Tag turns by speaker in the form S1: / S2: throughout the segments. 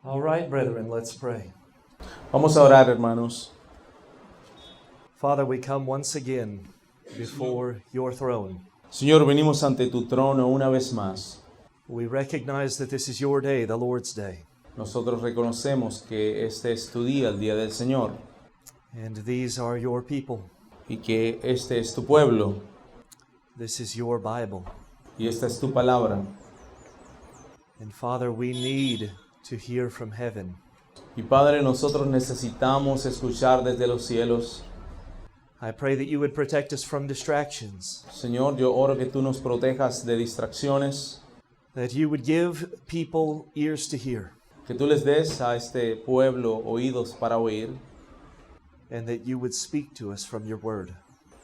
S1: All right, brethren, let's pray.
S2: Vamos a orar, hermanos.
S1: Father, we come once again before your throne.
S2: Señor, venimos ante tu trono una vez más.
S1: We recognize that this is your day, the Lord's day,
S2: Nosotros reconocemos que este es tu día, el día del Señor,
S1: and these are your people.
S2: y que este es tu pueblo,
S1: This is your Bible.
S2: y esta es tu palabra.
S1: And Father, we need to hear from heaven.
S2: Y Padre, nosotros necesitamos escuchar desde los cielos.
S1: I pray that you would protect us from distractions,
S2: Señor, yo oro que tú nos protejas de distracciones,
S1: that you would give people ears to hear,
S2: que tú les des a este pueblo oídos para oír,
S1: and that you would speak to us from your word.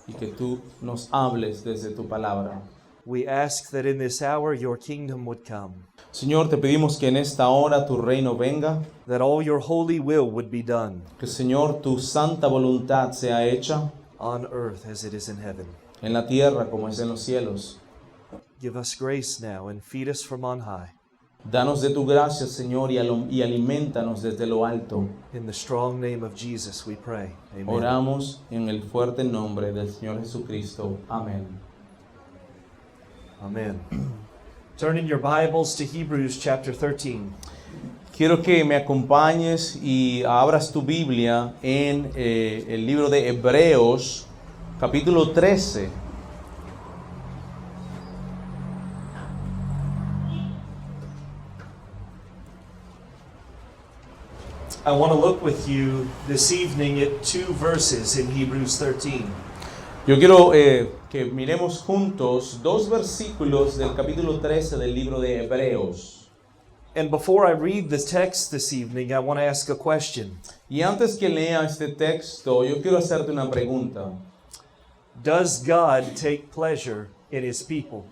S2: y que tú nos hables desde tu palabra.
S1: We ask that in this hour your kingdom would come,
S2: Señor, te pedimos que en esta hora tu reino venga,
S1: that all your holy will would be done
S2: que Señor, tu santa voluntad sea hecha
S1: on earth as it is in heaven.
S2: en la tierra como es en los cielos.
S1: Give us grace now and feed us from on high.
S2: Danos de tu gracia, Señor, y alimentanos desde lo alto.
S1: In the strong name of Jesus we pray. Amen.
S2: Oramos en el fuerte nombre del Señor Jesucristo. Amén.
S1: Amen. Turn in your Bibles to Hebrews chapter 13.
S2: Quiero que me acompañes y abras tu Biblia en el libro de Hebreos, capítulo 13.
S1: I want to look with you this evening at two verses in Hebrews 13.
S2: Yo quiero que miremos juntos dos versículos del capítulo 13 del libro de Hebreos.
S1: And before I read the text this evening, I want to ask a question.
S2: Y antes que lea este texto, yo quiero hacerte una pregunta.
S1: Does God take pleasure in His people?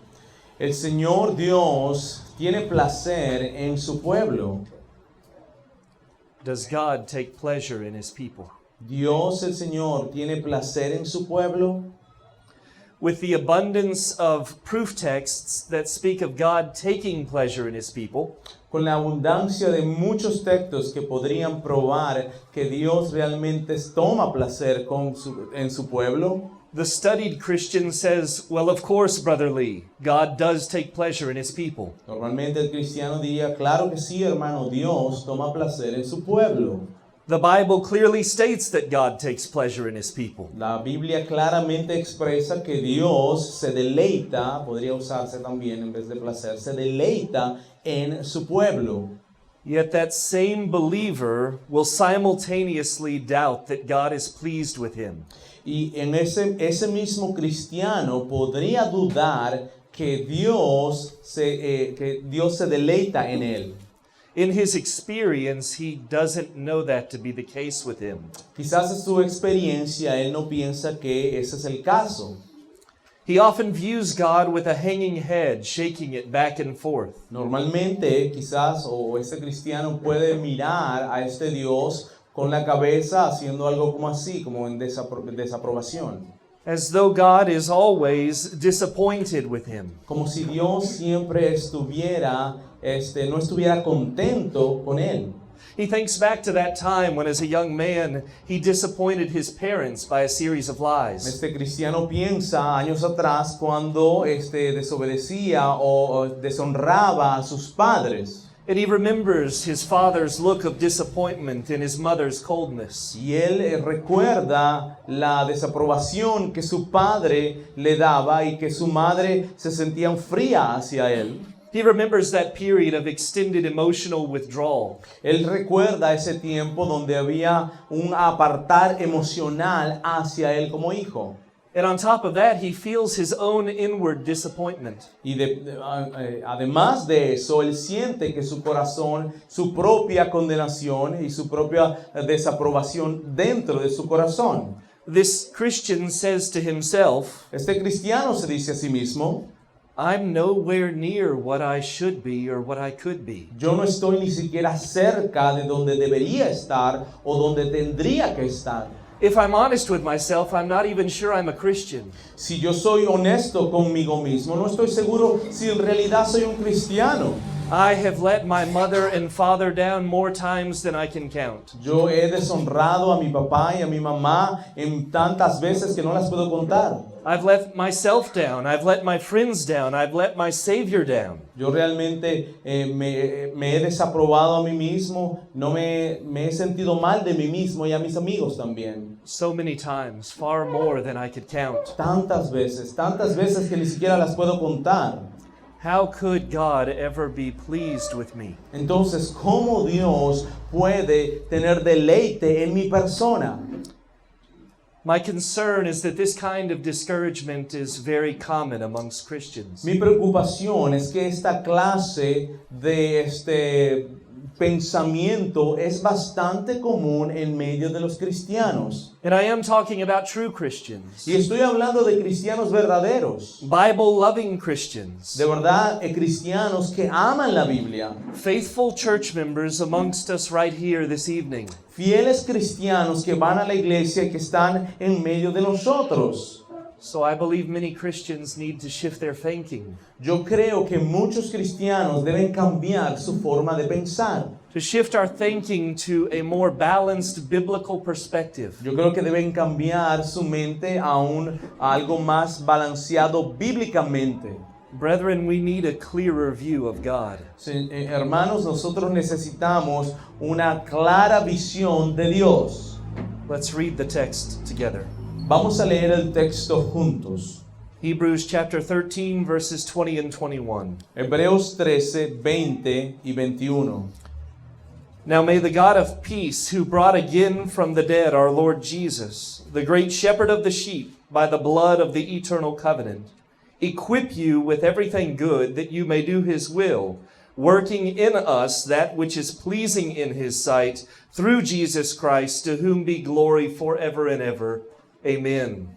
S2: El Señor Dios tiene placer en su pueblo.
S1: Does God take pleasure in His people?
S2: Dios el Señor tiene placer en su pueblo.
S1: With the abundance of proof texts that speak of God taking pleasure in His people,
S2: Con la abundancia de muchos textos que podrían probar que Dios realmente toma placer en su pueblo.
S1: the studied Christian says, well, of course, Brother Lee, God does take pleasure in His people.
S2: Normalmente el cristiano diría, claro que sí, hermano, Dios toma placer en su pueblo.
S1: The Bible clearly states that God takes pleasure in His people.
S2: La Biblia claramente expresa que Dios se deleita, podría usarse también en vez de placer, se deleita en su pueblo.
S1: Yet that same believer will simultaneously doubt that God is pleased with him.
S2: Y en ese mismo cristiano podría dudar que Dios se deleita en él.
S1: In his experience, he doesn't know that to be the case with him.
S2: Quizás en su experiencia él no piensa que ese es el caso.
S1: He often views God with a hanging head, shaking it back and forth.
S2: Normalmente quizás este cristiano puede mirar a este Dios con la cabeza haciendo algo como así, como en desaprobación.
S1: As though God is always disappointed with him.
S2: Como si Dios siempre no estuviera contento con él.
S1: He thinks back to that time when, as a young man, he disappointed his parents by a series of lies.
S2: Este cristiano piensa años atrás cuando desobedecía o deshonraba a sus padres.
S1: And he remembers his father's look of disappointment and his mother's coldness.
S2: Y él recuerda la desaprobación que su padre le daba y que su madre se sentía fría hacia él.
S1: He remembers that period of extended emotional withdrawal.
S2: Él recuerda ese tiempo donde había un apartar emocional hacia él como hijo.
S1: And on top of that, he feels his own inward disappointment.
S2: Y además de eso, él siente que su corazón, su propia condenación y su propia desaprobación dentro de su corazón.
S1: This Christian says to himself,
S2: Este cristiano se dice a sí mismo,
S1: I'm nowhere near what I should be or what I could be.
S2: yo no estoy ni siquiera cerca de donde debería estar o donde tendría que estar.
S1: If I'm honest with myself, I'm not even sure I'm a Christian.
S2: Si yo soy honesto conmigo mismo, no estoy seguro si en realidad soy un cristiano.
S1: I have let my mother and father down more times than I can count.
S2: Yo he deshonrado a mi papá y a mi mamá en tantas veces que no las puedo contar.
S1: I've let myself down. I've let my friends down. I've let my Savior down.
S2: Yo realmente me he desaprobado a mí mismo, me he sentido mal de mí mismo y a mis amigos también.
S1: So many times, far more than I could count.
S2: Tantas veces que ni siquiera las puedo contar.
S1: How could God ever be pleased with me?
S2: Entonces, ¿cómo Dios puede tener deleite en mi persona?
S1: My concern is that this kind of discouragement is very common amongst Christians.
S2: Mi preocupación es que esta clase de pensamiento es bastante común en medio de los cristianos.
S1: And I am talking about true Christians,
S2: Y estoy hablando de cristianos verdaderos,
S1: Bible-loving Christians,
S2: de verdad, cristianos que aman la Biblia,
S1: faithful church members amongst us right here this evening.
S2: fieles cristianos que van a la iglesia y que están en medio de nosotros.
S1: So I believe many Christians need to shift their thinking,
S2: Yo creo que muchos cristianos deben cambiar su forma de pensar.
S1: to shift our thinking to a more balanced biblical perspective.
S2: Yo creo que deben cambiar su mente a algo más balanceado bíblicamente.
S1: Brethren, we need a clearer view of God.
S2: Sí, hermanos, nosotros necesitamos una clara visión de Dios.
S1: Let's read the text together.
S2: Vamos a leer el texto juntos.
S1: Hebrews chapter 13, verses 20 and 21.
S2: Hebreos 13, 20 y 21.
S1: Now may the God of peace, who brought again from the dead our Lord Jesus, the great shepherd of the sheep, by the blood of the eternal covenant, equip you with everything good that you may do his will, working in us that which is pleasing in his sight, through Jesus Christ, to whom be glory forever and ever. Amen.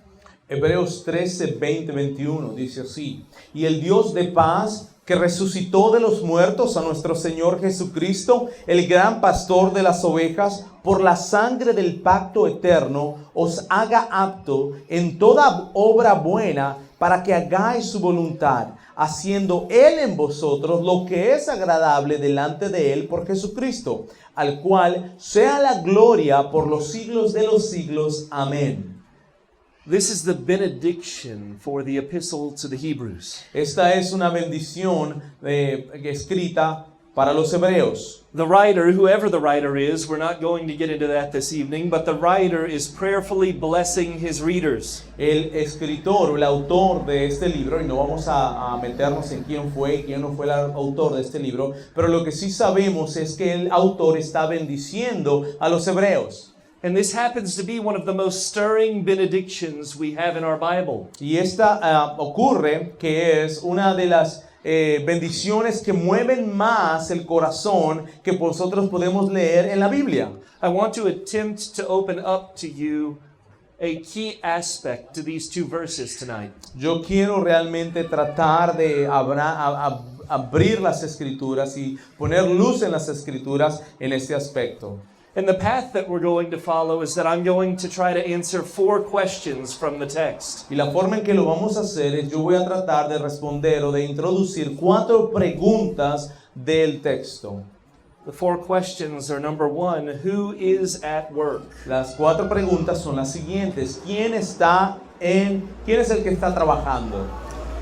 S2: Hebreos 13, 20, 21 dice así: Y el Dios de paz, que resucitó de los muertos a nuestro Señor Jesucristo, el gran pastor de las ovejas, por la sangre del pacto eterno, os haga apto en toda obra buena, para que hagáis su voluntad, haciendo Él en vosotros lo que es agradable delante de Él por Jesucristo, al cual sea la gloria por los siglos de los siglos. Amén.
S1: This is the benediction for the epistle to the Hebrews.
S2: Esta es una bendición escrita para los hebreos.
S1: The writer, whoever the writer is, we're not going to get into that this evening, but the writer is prayerfully blessing his readers.
S2: El escritor o el autor de este libro, y no vamos a meternos en quién fue y quién no fue el autor de este libro, pero lo que sí sabemos es que el autor está bendiciendo a los hebreos.
S1: And this happens to be one of the most stirring benedictions we have in our Bible.
S2: Y esta ocurre que es una de las bendiciones que mueven más el corazón que nosotros podemos leer en la Biblia.
S1: I want to attempt to open up to you a key aspect to these two verses tonight.
S2: Yo quiero realmente tratar de abrir las escrituras y poner luz en las escrituras en este aspecto.
S1: And the path that we're going to follow is that I'm going to try to answer 4 questions from the text.
S2: Y la forma en que lo vamos a hacer es yo voy a tratar de responder o de introducir 4 preguntas del texto.
S1: The 4 questions are: number 1, who is at work?
S2: Las 4 preguntas son las siguientes: ¿quién es el que está trabajando?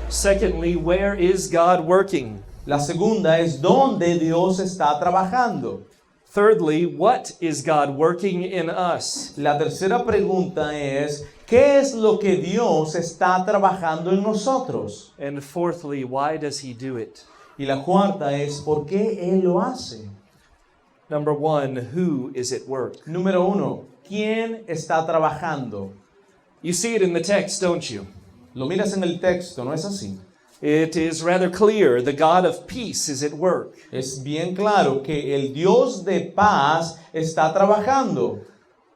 S1: Secondly, where is God working?
S2: La segunda es ¿dónde Dios está trabajando?
S1: Thirdly, what is God working in us?
S2: La tercera pregunta es ¿qué es lo que Dios está trabajando en nosotros?
S1: And fourthly, why does he do it?
S2: Y la cuarta es ¿por qué Él lo hace?
S1: Number 1, who is at work?
S2: Número 1, ¿quién está trabajando?
S1: You see it in the text, don't you?
S2: Lo miras en el texto, ¿no es así?
S1: It is rather clear. The God of peace is at work.
S2: Es bien claro que el Dios de paz está trabajando.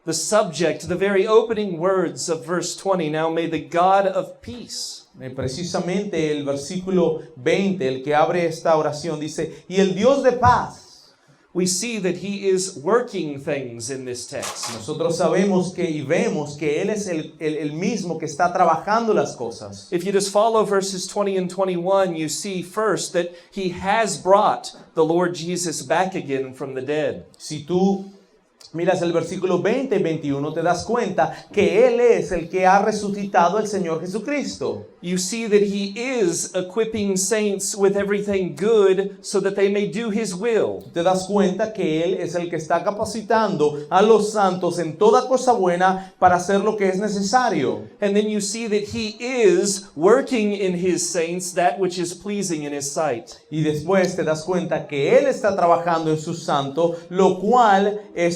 S1: The subject, the very opening words of verse 20, now may the God of peace.
S2: Precisamente el versículo 20, el que abre esta oración, dice, y el Dios de paz.
S1: we see that he is working things in this text.
S2: Nosotros sabemos que y vemos que Él es el mismo que está trabajando las cosas.
S1: If you just follow verses 20 and 21, you see first that he has brought the Lord Jesus back again from the dead.
S2: Si tú miras el versículo 20 y 21, te das cuenta que Él es el que ha resucitado al Señor Jesucristo.
S1: You see that he is equipping saints with everything good so that they may do his will.
S2: Te das cuenta que Él es el que está capacitando a los santos en toda cosa buena para hacer lo que es necesario.
S1: And then you see that he is working in his saints that which is pleasing in his sight.
S2: Y después te das cuenta que Él está trabajando en su santo, lo cual Él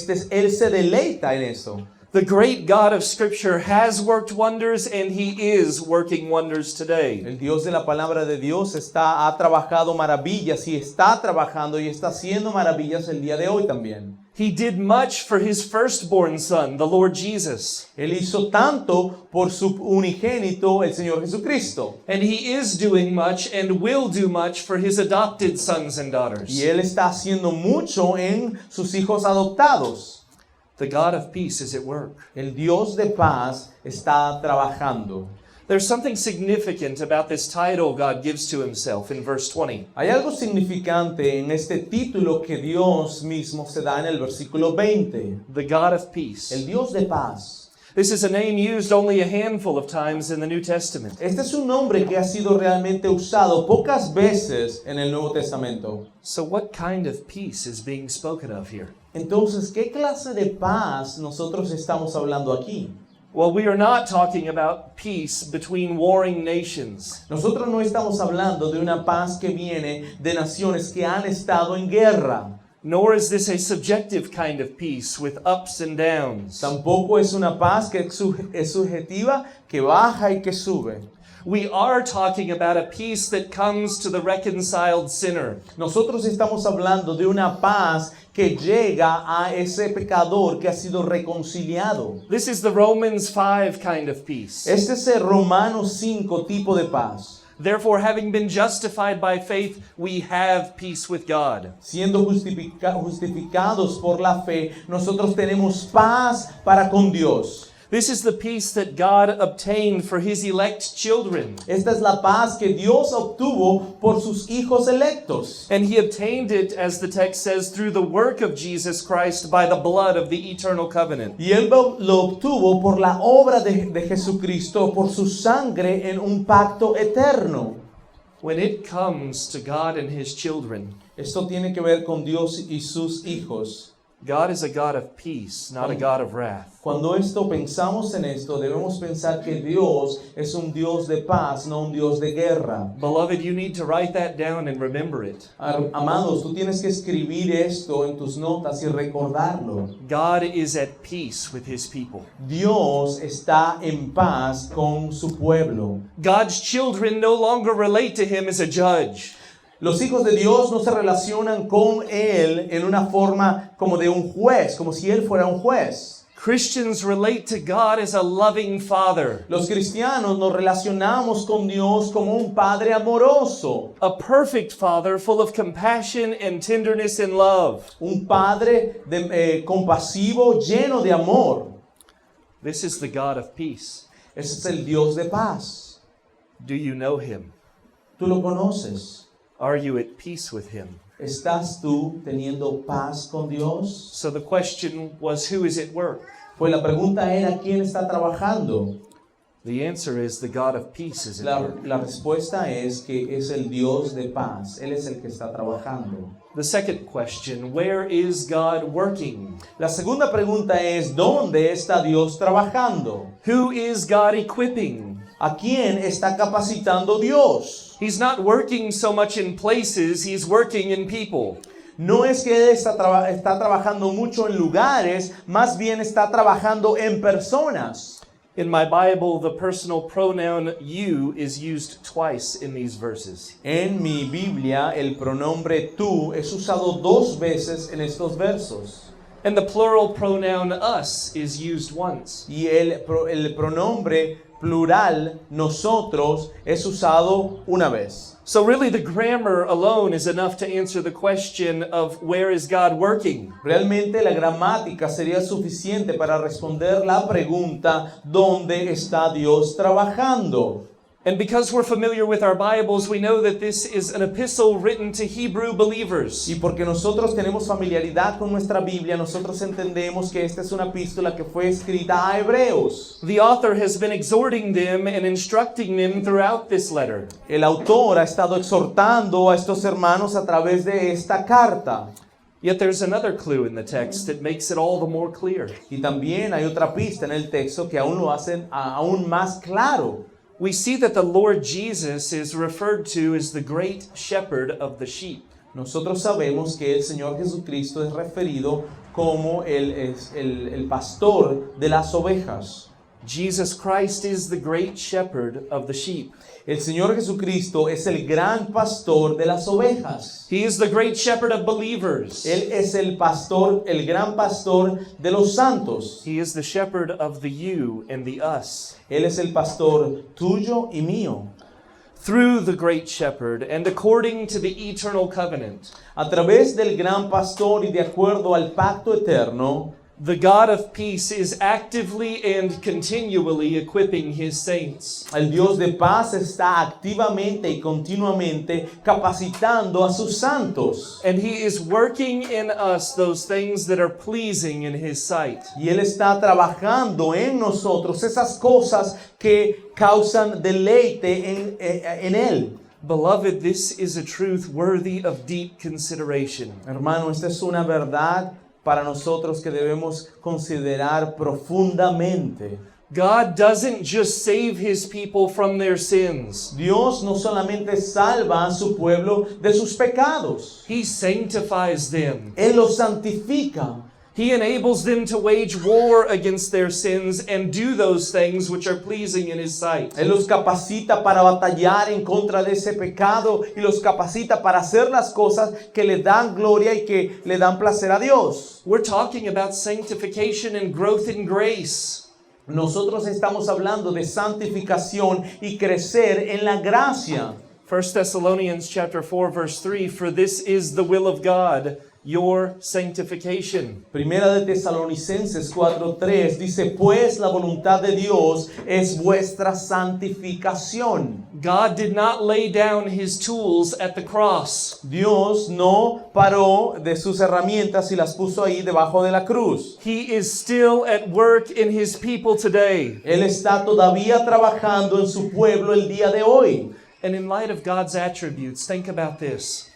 S2: se deleita en eso.
S1: The great God of Scripture has worked wonders and he is working wonders today.
S2: El Dios de la palabra de Dios ha trabajado maravillas y está trabajando y está haciendo maravillas el día de hoy también.
S1: He did much for his firstborn son, the Lord Jesus.
S2: Él hizo tanto por su unigénito, el Señor Jesucristo.
S1: And he is doing much and will do much for his adopted sons and daughters.
S2: Y Él está haciendo mucho en sus hijos adoptados.
S1: The God of peace is at work.
S2: El Dios de paz está trabajando.
S1: There's something significant about this title God gives to himself in verse 20.
S2: Hay algo significante en este título que Dios mismo se da en el versículo 20.
S1: The God of peace.
S2: El Dios de paz.
S1: This is a name used only a handful of times in the New Testament.
S2: Este es un nombre que ha sido realmente usado pocas veces en el Nuevo Testamento.
S1: So what kind of peace is being spoken of here?
S2: Entonces, ¿qué clase de paz nosotros estamos hablando aquí?
S1: Well, we are not talking about peace between warring nations.
S2: Nosotros no estamos hablando de una paz que viene de naciones que han estado en guerra.
S1: Nor is this a subjective kind of peace with ups and downs.
S2: Tampoco es una paz que es subjetiva, que baja y que sube.
S1: We are talking about a peace that comes to the reconciled sinner.
S2: Nosotros estamos hablando de una paz que llega a ese pecador que ha sido reconciliado.
S1: This is the Romans 5 kind of peace.
S2: Este es el Romanos 5 tipo de paz.
S1: Therefore, having been justified by faith, we have peace with God.
S2: Siendo justificados por la fe, nosotros tenemos paz para con Dios.
S1: This is the peace that God obtained for his elect children.
S2: Esta es la paz que Dios obtuvo por sus hijos electos.
S1: And he obtained it, as the text says, through the work of Jesus Christ by the blood of the eternal covenant.
S2: Y Él lo obtuvo por la obra de Jesucristo, por su sangre en un pacto eterno.
S1: When it comes to God and his children,
S2: Esto tiene que ver con Dios y sus hijos.
S1: God is a God of peace, not a God of wrath.
S2: Cuando pensamos en esto, debemos pensar que Dios es un Dios de paz, no un Dios de guerra.
S1: Beloved, you need to write that down and remember it.
S2: Amados, tú tienes que escribir esto en tus notas y recordarlo.
S1: God is at peace with his people.
S2: Dios está en paz con su pueblo.
S1: God's children no longer relate to him as a judge.
S2: Los hijos de Dios no se relacionan con Él en una forma como de un juez, como si Él fuera un juez.
S1: Christians relate to God as a loving father.
S2: Los cristianos nos relacionamos con Dios como un padre amoroso.
S1: A perfect father full of compassion and tenderness and love.
S2: Un padre compasivo, lleno de amor.
S1: This is the God of peace.
S2: Ese es el Dios de paz.
S1: Do you know him?
S2: ¿Tú lo conoces?
S1: Are you at peace with him?
S2: ¿Estás tú teniendo paz con Dios?
S1: So the question was, who is at work?
S2: Pues la pregunta era, ¿quién está trabajando?
S1: The answer is the God of peace is at work.
S2: La respuesta es que es el Dios de paz. Él es el que está trabajando.
S1: The second question, where is God working?
S2: La segunda pregunta es, ¿dónde está Dios trabajando?
S1: Who is God equipping?
S2: ¿A quién está capacitando Dios?
S1: He's not working so much in places, he's working in people.
S2: No es que Él está trabajando mucho en lugares, más bien está trabajando en personas.
S1: In my Bible, the personal pronoun you is used twice in these verses.
S2: En mi Biblia, el pronombre tú es usado 2 veces en estos versos.
S1: And the plural pronoun us is used once.
S2: Y el pronombre plural, nosotros, es usado una vez.
S1: So really the grammar alone is enough to answer the question of where is God working?
S2: Realmente la gramática sería suficiente para responder la pregunta ¿dónde está Dios trabajando?
S1: And because we're familiar with our Bibles, we know that this is an epistle written to Hebrew believers.
S2: Y porque nosotros tenemos familiaridad con nuestra Biblia, nosotros entendemos que esta es una epístola que fue escrita a hebreos.
S1: The author has been exhorting them and instructing them throughout this letter.
S2: El autor ha estado exhortando a estos hermanos a través de esta carta.
S1: Yet there's another clue in the text that makes it all the more clear.
S2: Y también hay otra pista en el texto que aún lo hacen aún más claro.
S1: We see that the Lord Jesus is referred to as the great shepherd of the sheep.
S2: Nosotros sabemos que el Señor Jesucristo es referido como el pastor de las ovejas.
S1: Jesus Christ is the great shepherd of the sheep.
S2: El Señor Jesucristo es el gran pastor de las ovejas.
S1: He is the great shepherd of believers.
S2: Él es el pastor, el gran pastor de los santos.
S1: He is the shepherd of the you and the us.
S2: Él es el pastor tuyo y mío.
S1: Through the great shepherd and according to the eternal covenant,
S2: A través del gran pastor y de acuerdo al pacto eterno,
S1: the God of peace is actively and continually equipping his saints.
S2: el Dios de paz está activamente y continuamente capacitando a sus santos.
S1: And he is working in us those things that are pleasing in his sight.
S2: Y Él está trabajando en nosotros esas cosas que causan deleite en Él.
S1: Beloved, this is a truth worthy of deep consideration.
S2: Hermano, esta es una verdad para nosotros que debemos considerar profundamente.
S1: God doesn't just save his people from their sins.
S2: Dios no solamente salva a su pueblo de sus pecados,
S1: He sanctifies them.
S2: Él los santifica.
S1: He enables them to wage war against their sins and do those things which are pleasing in his sight.
S2: Él los capacita para batallar en contra de ese pecado y los capacita para hacer las cosas que le dan gloria y que le dan placer a Dios.
S1: We're talking about sanctification and growth in grace.
S2: Nosotros estamos hablando de santificación y crecer en la gracia.
S1: 1 Thessalonians chapter 4 verse 3, for this is the will of God, your sanctification.
S2: Primera de Tesalonicenses 4:3 dice, pues la voluntad de Dios es vuestra santificación.
S1: God did not lay down his tools at the cross.
S2: Dios no paró de sus herramientas y las puso ahí debajo de la cruz.
S1: He is still at work in his people today.
S2: Él está todavía trabajando en su pueblo el día de hoy.
S1: And in light of God's attributes, think about this.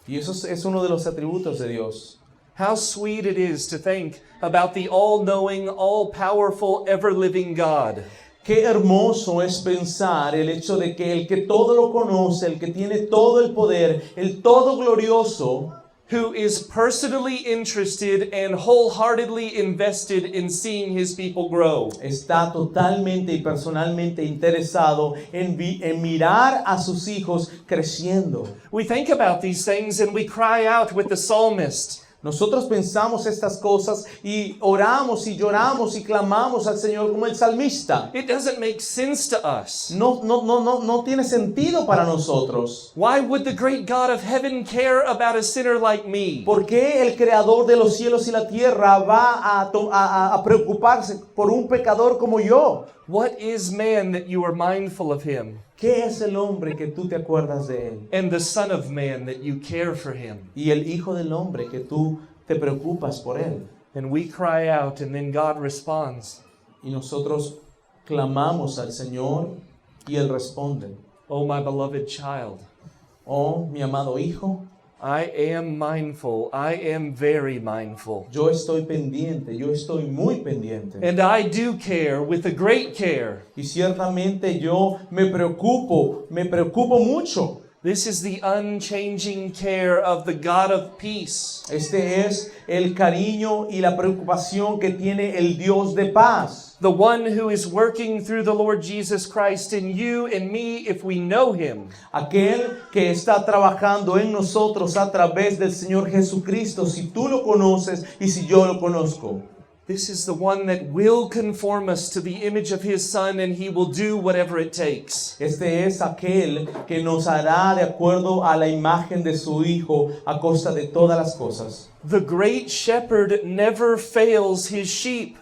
S2: Y eso es uno de los atributos de Dios.
S1: How sweet it is to think about the all-knowing, all-powerful, ever-living God.
S2: Qué hermoso es pensar el hecho de que el que todo lo conoce, el que tiene todo el poder, el todo glorioso,
S1: who is personally interested and wholeheartedly invested in seeing his people grow.
S2: está totalmente y personalmente interesado en mirar a sus hijos creciendo.
S1: We think about these things and we cry out with the psalmist.
S2: Nosotros pensamos estas cosas y oramos y lloramos y clamamos al Señor como el salmista.
S1: It doesn't make sense to us.
S2: No tiene sentido para nosotros.
S1: Why would the great God of heaven care about a sinner like me?
S2: ¿Por qué el creador de los cielos y la tierra va a preocuparse por un pecador como yo?
S1: What is man that you are mindful of him?
S2: ¿Qué es el hombre que tú te acuerdas de él?
S1: And the Son of Man that you care for him?
S2: Y el hijo del hombre que tú te preocupas por él.
S1: And we cry out and then God responds.
S2: Y nosotros clamamos al Señor y Él responde.
S1: Oh, my beloved child,
S2: Oh, mi amado hijo,
S1: I am mindful. I am very mindful.
S2: yo estoy pendiente, yo estoy muy pendiente.
S1: And I do care with a great care.
S2: Y ciertamente yo me preocupo mucho.
S1: This is the unchanging care of the God of peace.
S2: Este es el cariño y la preocupación que tiene el Dios de paz.
S1: The one who is working through the Lord Jesus Christ in you and me if we know him.
S2: Aquel que está trabajando en nosotros a través del Señor Jesucristo, si tú lo conoces y si yo lo conozco.
S1: This is the one that will conform us to the image of his Son, and he will do whatever it takes.
S2: Este es aquel que nos hará de acuerdo a la imagen de su Hijo a costa de todas las cosas.
S1: The great shepherd never fails his sheep.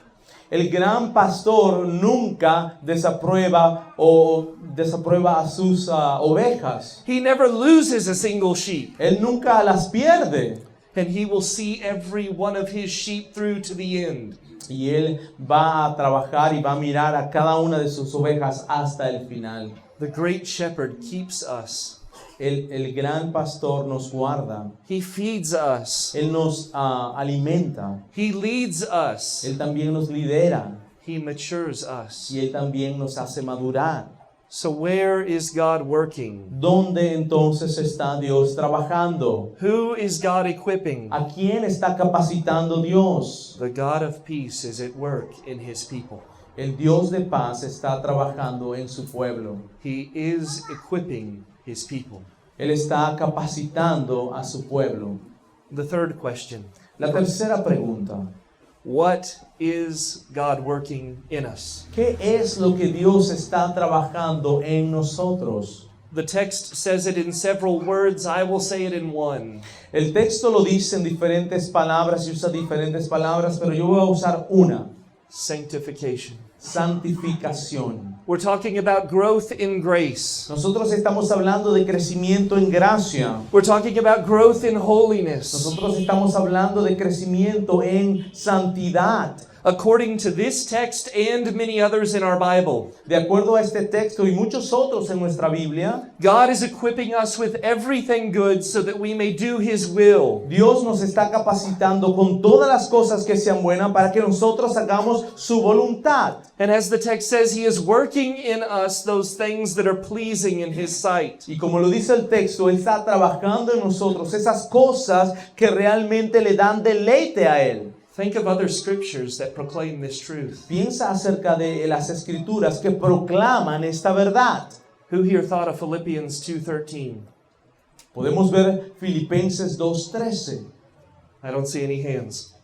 S2: El gran pastor nunca desaprueba a sus ovejas.
S1: He never loses a single sheep.
S2: Él nunca las pierde.
S1: And he will see every one of his sheep through to the end.
S2: Y él va a trabajar y va a mirar a cada una de sus ovejas hasta el final.
S1: The great shepherd keeps us.
S2: El gran pastor nos guarda.
S1: He feeds us.
S2: Él nos alimenta.
S1: He leads us.
S2: Él también nos lidera.
S1: He matures us.
S2: Y Él también nos hace madurar.
S1: So where is God working?
S2: ¿Dónde entonces está Dios trabajando?
S1: Who is God equipping?
S2: ¿A quién está capacitando Dios?
S1: The God of peace is at work in his people.
S2: El Dios de paz está trabajando en su pueblo.
S1: He is equipping his people.
S2: Él está capacitando a su pueblo.
S1: The third question.
S2: La tercera pregunta.
S1: What is God working in us?
S2: ¿Qué es lo que Dios está trabajando en nosotros?
S1: The text says it in several words. I will say it in one.
S2: El texto lo dice en diferentes palabras y usa diferentes palabras, pero yo voy a usar una.
S1: Sanctification.
S2: Santificación.
S1: We're talking about growth in grace.
S2: Nosotros estamos hablando de crecimiento en gracia.
S1: We're talking about growth in holiness.
S2: Nosotros estamos hablando de crecimiento en santidad.
S1: According to this text and many others in our Bible,
S2: De acuerdo a este texto y muchos otros en nuestra Biblia,
S1: God is equipping us with everything good so that we may do his will.
S2: Dios nos está capacitando con todas las cosas que sean buenas para que nosotros hagamos su voluntad.
S1: And as the text says, he is working in us those things that are pleasing in his sight.
S2: Y como lo dice el texto, Él está trabajando en nosotros esas cosas que realmente le dan deleite a Él.
S1: Think of other scriptures that proclaim this truth.
S2: Piensa acerca de las escrituras que proclaman esta verdad.
S1: Who here thought of Philippians 2:13?
S2: Podemos ver Filipenses 2:13.
S1: I don't see any hands.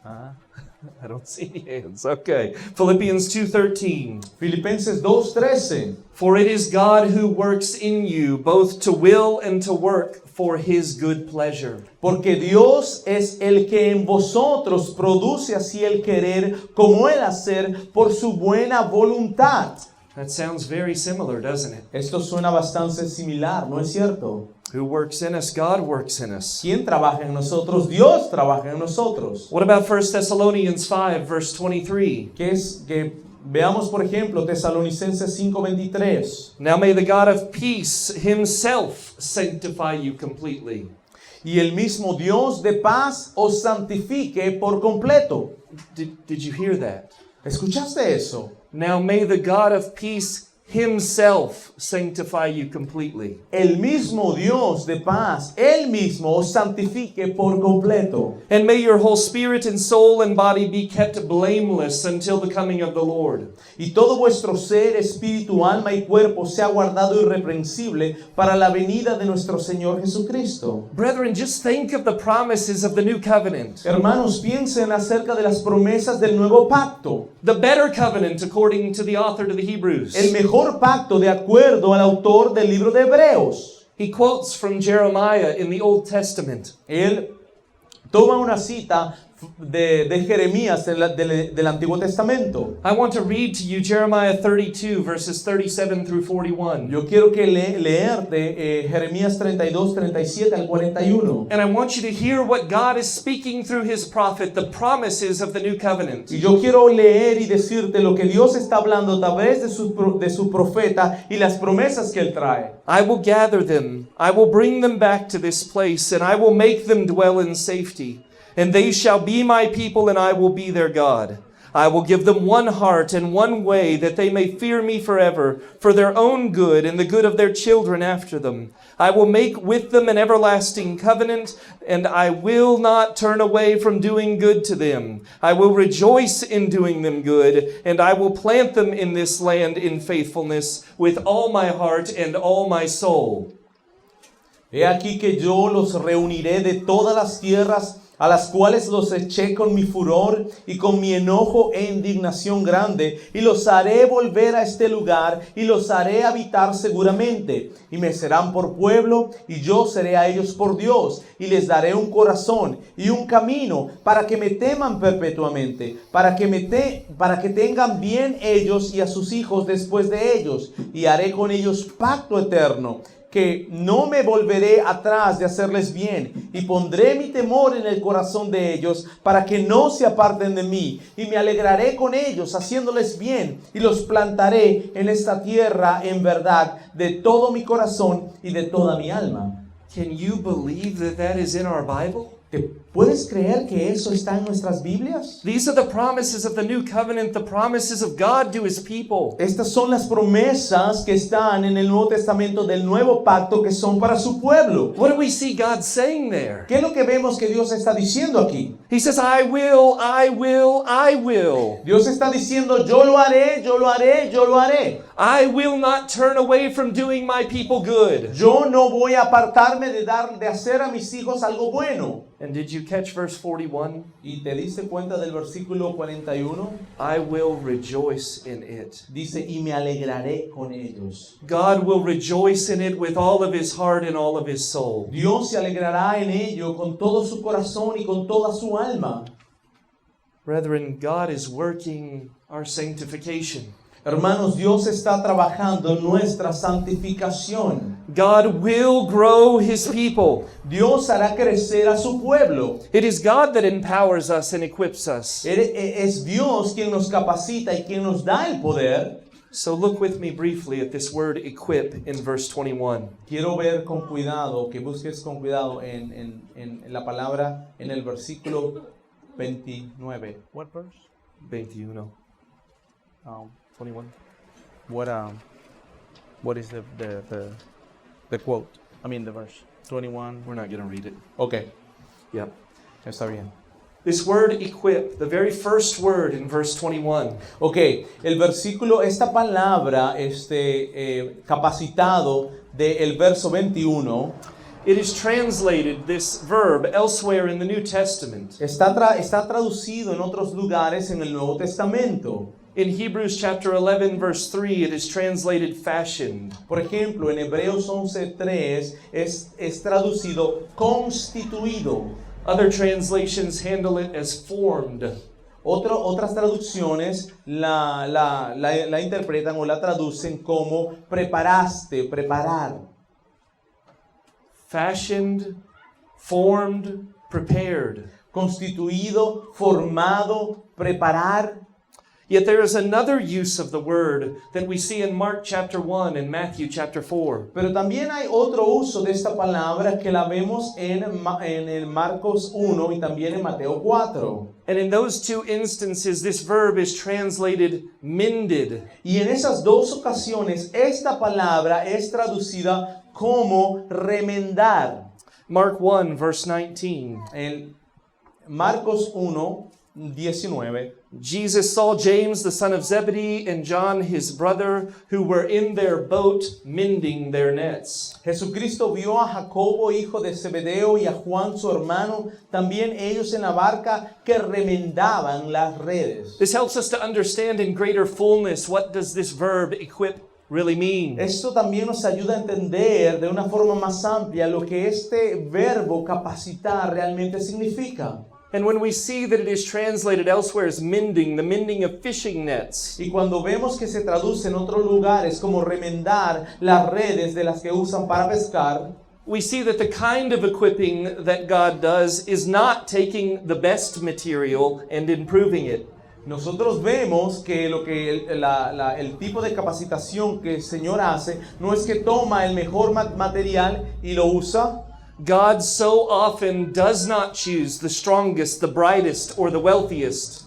S1: I don't see any hands. Okay. Philippians 2:13.
S2: Filipenses 2:13.
S1: For it is God who works in you both to will and to work for his good pleasure.
S2: Porque Dios es el que en vosotros produce así el querer como el hacer por su buena voluntad.
S1: That sounds very similar, doesn't it?
S2: Esto suena bastante similar, ¿no es cierto?
S1: Who works in us? God works in us.
S2: ¿Quién trabaja en nosotros? Dios trabaja en nosotros.
S1: What about 1 Thessalonians 5, verse 23?
S2: Que veamos, por ejemplo, Tesalonicenses 5:23.
S1: Now may the God of peace himself sanctify you completely.
S2: Y el mismo Dios de paz os santifique por completo.
S1: Did you hear that?
S2: ¿Escuchaste eso?
S1: Now may the God of peace himself sanctify you completely.
S2: El mismo Dios de paz, Él mismo os santifique por completo.
S1: And may your whole spirit and soul and body be kept blameless until the coming of the Lord.
S2: Y todo vuestro ser, espíritu, alma y cuerpo sea guardado irreprensible para la venida de nuestro Señor Jesucristo.
S1: Brethren, just think of the promises of the new covenant.
S2: Hermanos, piensen acerca de las promesas del nuevo pacto.
S1: The better covenant, according to the author to the Hebrews.
S2: El mejor pacto de acuerdo al autor del libro de Hebreos.
S1: He quotes from Jeremiah in the Old Testament.
S2: Él toma una cita de Jeremías del Antiguo Testamento.
S1: I want to read to you Jeremiah 32, verses 37 through 41.
S2: Yo quiero que leerte Jeremías 32, 37 al 41.
S1: And I want you to hear what God is speaking through his prophet, the promises of the new covenant.
S2: Y yo quiero leer y decirte lo que Dios está hablando a través de su profeta y las promesas que Él trae.
S1: I will gather them, I will bring them back to this place, and I will make them dwell in safety. And they shall be my people, and I will be their God. I will give them one heart and one way, that they may fear me forever, for their own good and the good of their children after them. I will make with them an everlasting covenant, and I will not turn away from doing good to them. I will rejoice in doing them good, and I will plant them in this land in faithfulness with all my heart and all my soul.
S2: He aquí que yo los reuniré de todas las tierras a las cuales los eché con mi furor y con mi enojo e indignación grande, y los haré volver a este lugar, y los haré habitar seguramente, y me serán por pueblo, y yo seré a ellos por Dios, y les daré un corazón y un camino, para que me teman perpetuamente, para que tengan bien ellos y a sus hijos después de ellos, y haré con ellos pacto eterno, que no me volveré atrás de hacerles bien, y pondré mi temor en el corazón de ellos, para que no se aparten de mí, y me alegraré con ellos, haciéndoles bien, y los plantaré en esta tierra en verdad, de todo mi corazón y de toda mi alma.
S1: Can you believe that that is in our Bible?
S2: ¿Te puedes creer que eso está en nuestras Biblias?
S1: These are the promises of the new covenant, the promises of God to his people.
S2: Estas son las promesas que están en el Nuevo Testamento del nuevo pacto, que son para su pueblo.
S1: What do we see God saying there?
S2: ¿Qué es lo que vemos que Dios está diciendo aquí?
S1: He says, I will, I will, I will.
S2: Dios está diciendo, yo lo haré, yo lo haré, yo lo haré.
S1: I will not turn away from doing my people good.
S2: Yo no voy a apartarme de hacer a mis hijos algo bueno.
S1: And did you catch verse 41?
S2: ¿Y te diste cuenta del versículo 41?
S1: I will rejoice in it.
S2: Dice, y me alegraré con ellos.
S1: God will rejoice in it with all of his heart and all of his soul.
S2: Dios se alegrará en ello con todo su corazón y con toda su alma.
S1: Brethren, God is working our sanctification.
S2: Hermanos, Dios está trabajando nuestra santificación.
S1: God will grow his people.
S2: Dios hará crecer a su pueblo.
S1: It is God that empowers us and equips us.
S2: Es Dios quien nos capacita y quien nos da el poder.
S1: So look with me briefly at this word equip in verse 21.
S2: Quiero ver con cuidado, que busques con cuidado en la palabra en el versículo 29. What verse?
S1: 21. 21.
S2: What is the quote? I mean the verse. 21.
S1: We're not going to read it.
S2: Okay,
S1: Yep.
S2: está bien.
S1: This word equip, the very first word in verse 21.
S2: Okay, el versículo, esta palabra, capacitado del verso 21,
S1: It is translated, this verb, elsewhere in the New Testament.
S2: está traducido en otros lugares en el Nuevo Testamento.
S1: In Hebrews chapter 11, verse 3, it is translated fashioned.
S2: Por ejemplo, en Hebreos 11:3 es traducido constituido.
S1: Other translations handle it as formed.
S2: Otras traducciones la interpretan o la traducen como preparaste, preparar.
S1: Fashioned, formed, prepared.
S2: Constituido, formado, preparar.
S1: Yet there is another use of the word that we see in Mark chapter 1 and Matthew chapter 4.
S2: Pero también hay otro uso de esta palabra que la vemos en el Marcos 1 y también en Mateo 4.
S1: And in those two instances, this verb is translated mended.
S2: Y en esas dos ocasiones, esta palabra es traducida como remendar.
S1: Mark 1, verse 19.
S2: En Marcos 1, 19.
S1: Jesus saw James the son of Zebedee and John his brother, who were in their boat mending their nets.
S2: Jesucristo vio a Jacobo, hijo de Zebedeo, y a Juan, su hermano, también ellos en la barca, que remendaban las redes.
S1: This helps us to understand in greater fullness what does this verb equip really mean.
S2: Esto también nos ayuda a entender de una forma más amplia lo que este verbo capacitar realmente significa.
S1: And when we see that it is translated elsewhere as mending, the mending of fishing nets,
S2: Y cuando vemos que se traduce en otros lugares como remendar las redes de las que usan para pescar,
S1: we see that the kind of equipping that God does is not taking the best material and improving it.
S2: nosotros vemos que el tipo de capacitación que el Señor hace no es que toma el mejor material y lo usa.
S1: God so often does not choose the strongest, the brightest, or the wealthiest.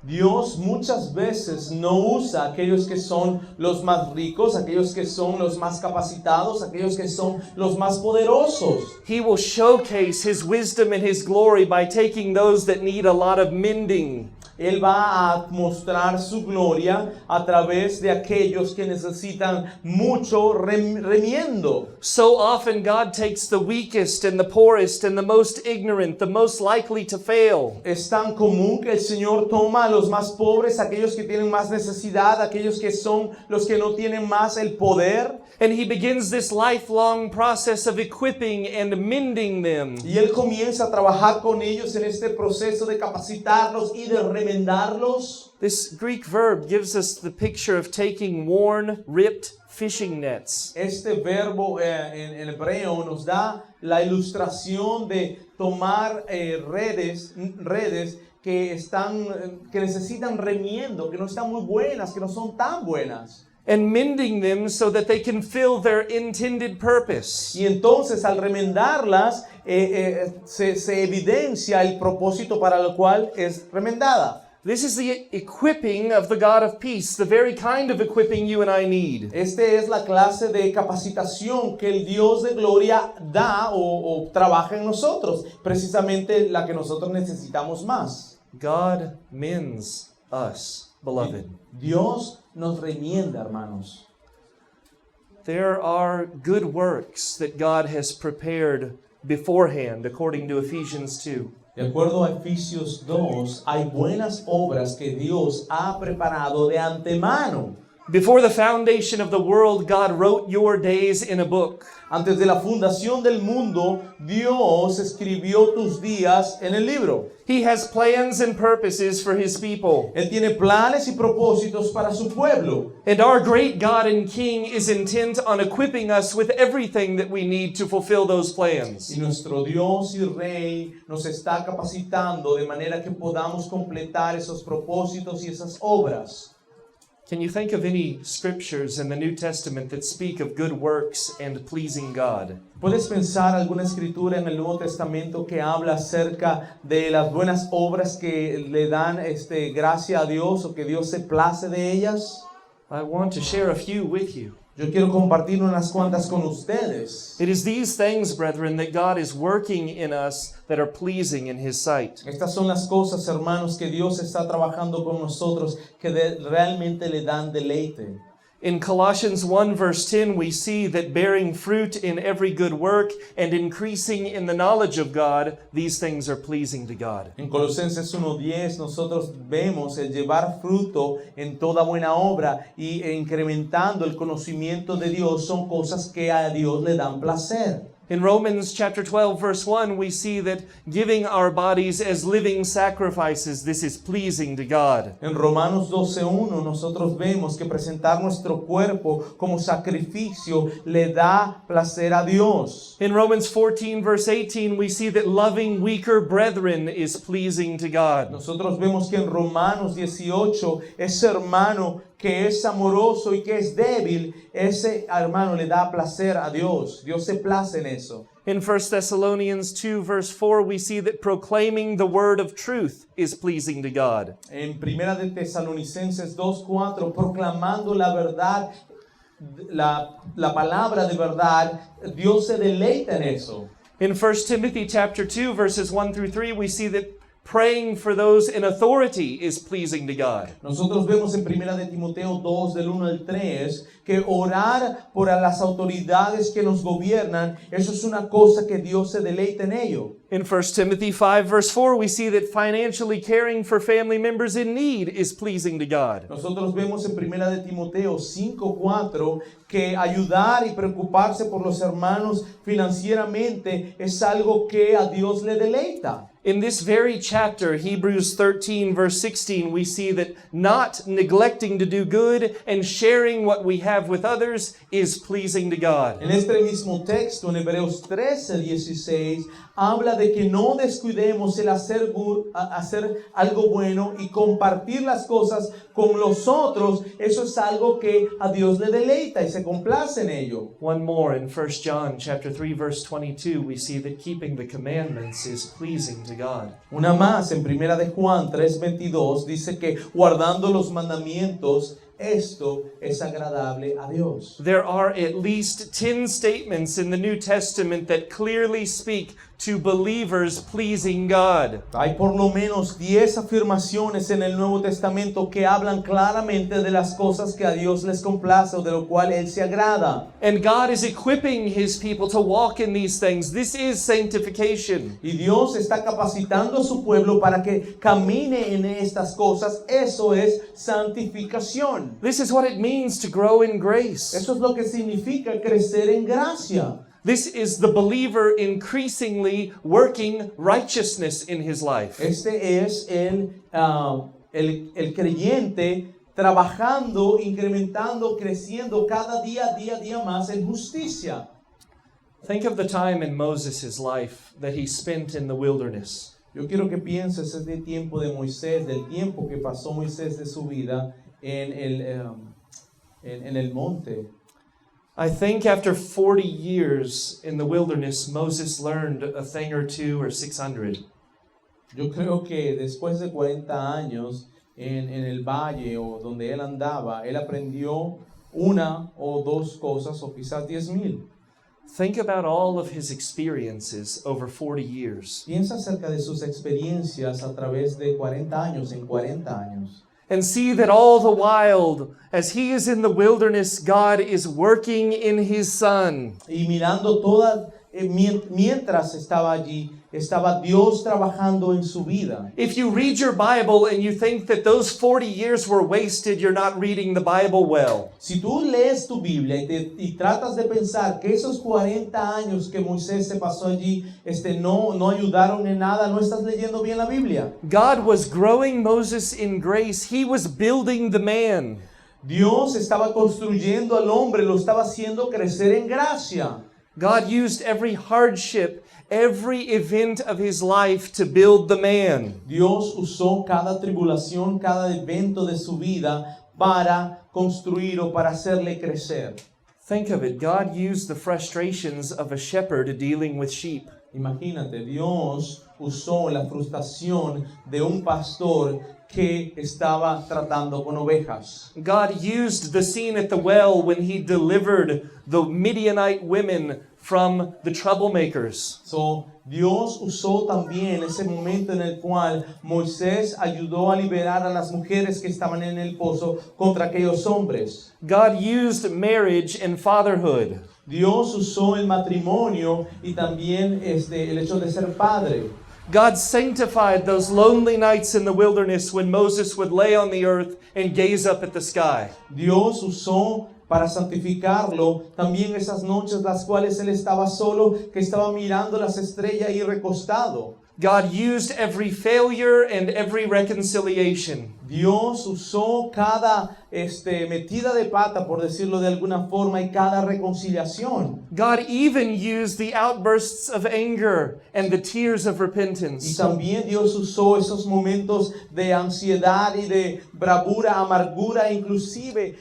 S2: Dios muchas veces no usa aquellos que son los más ricos, aquellos que son los más capacitados, aquellos que son los más poderosos.
S1: He will showcase His wisdom and His glory by taking those that need a lot of mending.
S2: Él va a mostrar su gloria a través de aquellos que necesitan mucho remiendo.
S1: So often God takes the weakest and the poorest and the most ignorant, the most likely to fail,
S2: Es tan común que el Señor toma a los más pobres, aquellos que tienen más necesidad, aquellos que son los que no tienen más el poder,
S1: and He begins this lifelong process of equipping and mending them.
S2: y Él comienza a trabajar con ellos en este proceso de capacitarlos y de remendarlos.
S1: This Greek verb gives us the picture of taking worn, ripped fishing nets
S2: Este verbo en hebreo nos da la ilustración de tomar redes que necesitan remiendo, que no están muy buenas, que no son tan buenas.
S1: and mending them so that they can fill their intended purpose.
S2: Y entonces al remendarlas se evidencia el propósito para el cual es remendada.
S1: This is the equipping of the God of peace, the very kind of equipping you and I need.
S2: Este es la clase de capacitación que el Dios de gloria da o trabaja en nosotros, precisamente la que nosotros necesitamos más.
S1: God mends us, beloved.
S2: Dios nos remienda, hermanos.
S1: There are good works that God has prepared beforehand, according to Ephesians 2.
S2: De acuerdo a Efesios 2, hay buenas obras que Dios ha preparado de antemano.
S1: Before the foundation of the world, God wrote your days in a book.
S2: Antes de la fundación del mundo, Dios escribió tus días en el libro.
S1: He has plans and purposes for His people.
S2: Él tiene planes y propósitos para su pueblo.
S1: And our great God and King is intent on equipping us with everything that we need to fulfill those plans.
S2: Y nuestro Dios y Rey nos está capacitando de manera que podamos completar esos propósitos y esas obras.
S1: Can you think of any scriptures in the New Testament that speak of good works and pleasing God?
S2: ¿Puedes pensar alguna escritura en el Nuevo Testamento que habla acerca de las buenas obras que le dan gracia a Dios o que Dios se place de ellas?
S1: I want to share a few with you.
S2: Yo quiero compartir unas cuantas con ustedes.
S1: It is these things, brethren, that God is working in us that are pleasing in His sight.
S2: Estas son las cosas, hermanos, que Dios está trabajando con nosotros que realmente le dan deleite.
S1: In Colossians 1 verse 10, we see that bearing fruit in every good work and increasing in the knowledge of God, these things are pleasing to God.
S2: En Colosenses 1:10 nosotros vemos el llevar fruto en toda buena obra y incrementando el conocimiento de Dios son cosas que a Dios le dan placer.
S1: In Romans chapter 12 verse 1, we see that giving our bodies as living sacrifices, this is pleasing to God.
S2: En Romanos 12:1 nosotros vemos que presentar nuestro cuerpo como sacrificio le da placer a Dios.
S1: In Romans 14 verse 18, we see that loving weaker brethren is pleasing to God.
S2: Nosotros vemos que en Romanos 18 ese hermano que es amoroso y que es débil, ese hermano le da placer a Dios. Dios se place en eso.
S1: In 1 Thessalonians 2 verse 4, we see that proclaiming the word of truth is pleasing to God.
S2: En Primera de Tesalonicenses 2:4, proclamando la verdad, la palabra de verdad, Dios se deleita en eso.
S1: In 1 Timothy chapter 2 verses 1 through 3, we see that praying for those in authority is pleasing to God.
S2: Nosotros vemos en Primera de Timoteo 2 del 1 al 3 que orar por las autoridades que nos gobiernan, eso es una cosa que Dios se deleita en ello.
S1: In 1 Timothy 5 verse 4, we see that financially caring for family members in need is pleasing to God.
S2: Nosotros vemos en Primera de Timoteo 5:4 que ayudar y preocuparse por los hermanos financieramente es algo que a Dios le deleita.
S1: In this very chapter, Hebrews 13 verse 16, we see that not neglecting to do good and sharing what we have with others is pleasing to God.
S2: En este mismo texto, en Hebreos 13:16, habla de que no descuidemos el hacer algo bueno y compartir las cosas con los otros. Eso es algo que a Dios le deleita y se complace en ello.
S1: One more, in 1 John chapter 3 verse 22, we see that keeping the commandments is pleasing to God.
S2: Una más, en Primera de Juan 3:22, dice que guardando los mandamientos, esto es agradable a Dios.
S1: There are at least 10 statements in the New Testament that clearly speak to believers pleasing God.
S2: Hay por lo menos 10 afirmaciones en el Nuevo Testamento que hablan claramente de las cosas que a Dios les complace o de lo cual Él se agrada.
S1: And God is equipping His people to walk in these things. This is sanctification.
S2: Y Dios está capacitando a su pueblo para que camine en estas cosas. Eso es santificación.
S1: This is what it means to grow in grace.
S2: Eso es lo que significa crecer en gracia.
S1: This is the believer increasingly working righteousness in his life.
S2: Este es el creyente trabajando, incrementando, creciendo cada día más en justicia.
S1: Think of the time in Moses' life that he spent in the wilderness.
S2: Yo quiero que pienses este tiempo de Moisés, del tiempo que pasó Moisés de su vida en el monte.
S1: I think after 40 years in the wilderness, Moses learned a thing or two or 600.
S2: Yo creo que después de 40 años en el valle o donde él andaba, él aprendió una o dos cosas o quizás 10,000.
S1: Think about all of his experiences over 40 years.
S2: Piensa acerca de sus experiencias a través de 40 años, en 40 años.
S1: And see that all the while, as he is in the wilderness, God is working in his Son.
S2: Y mirando mientras estaba allí, estaba Dios trabajando en su vida.
S1: If you read your Bible and you think that those 40 years were wasted, you're not reading the Bible well.
S2: Si tú lees tu Biblia y tratas de pensar que esos 40 años que Moisés se pasó allí no ayudaron en nada, no estás leyendo bien la Biblia.
S1: God was growing Moses in grace. He was building the man.
S2: Dios estaba construyendo al hombre, lo estaba haciendo crecer en gracia.
S1: God used every hardship, every event of his life to build the man.
S2: Dios usó cada tribulación, cada evento de su vida para construir o para hacerle crecer.
S1: Think of it. God used the frustrations of a shepherd dealing with sheep.
S2: Imagínate, Dios usó la frustración de un pastor que estaba tratando con ovejas.
S1: God used the scene at the well when he delivered the Midianite women from the troublemakers.
S2: So, Dios usó también ese momento en el cual Moisés ayudó a liberar a las mujeres que estaban en el pozo contra aquellos hombres.
S1: God used marriage and fatherhood.
S2: Dios usó el matrimonio y también el hecho de ser padre.
S1: God sanctified those lonely nights in the wilderness when Moses would lay on the earth and gaze up at the sky.
S2: Dios usó para santificarlo también esas noches las cuales él estaba solo, que estaba mirando las estrellas y recostado.
S1: God used every failure and every reconciliation.
S2: Dios usó cada metida de pata, por decirlo de alguna forma, y cada reconciliación.
S1: God even used the outbursts of anger and the tears of
S2: Y
S1: repentance.
S2: también Dios usó esos momentos de ansiedad y de bravura, amargura, inclusive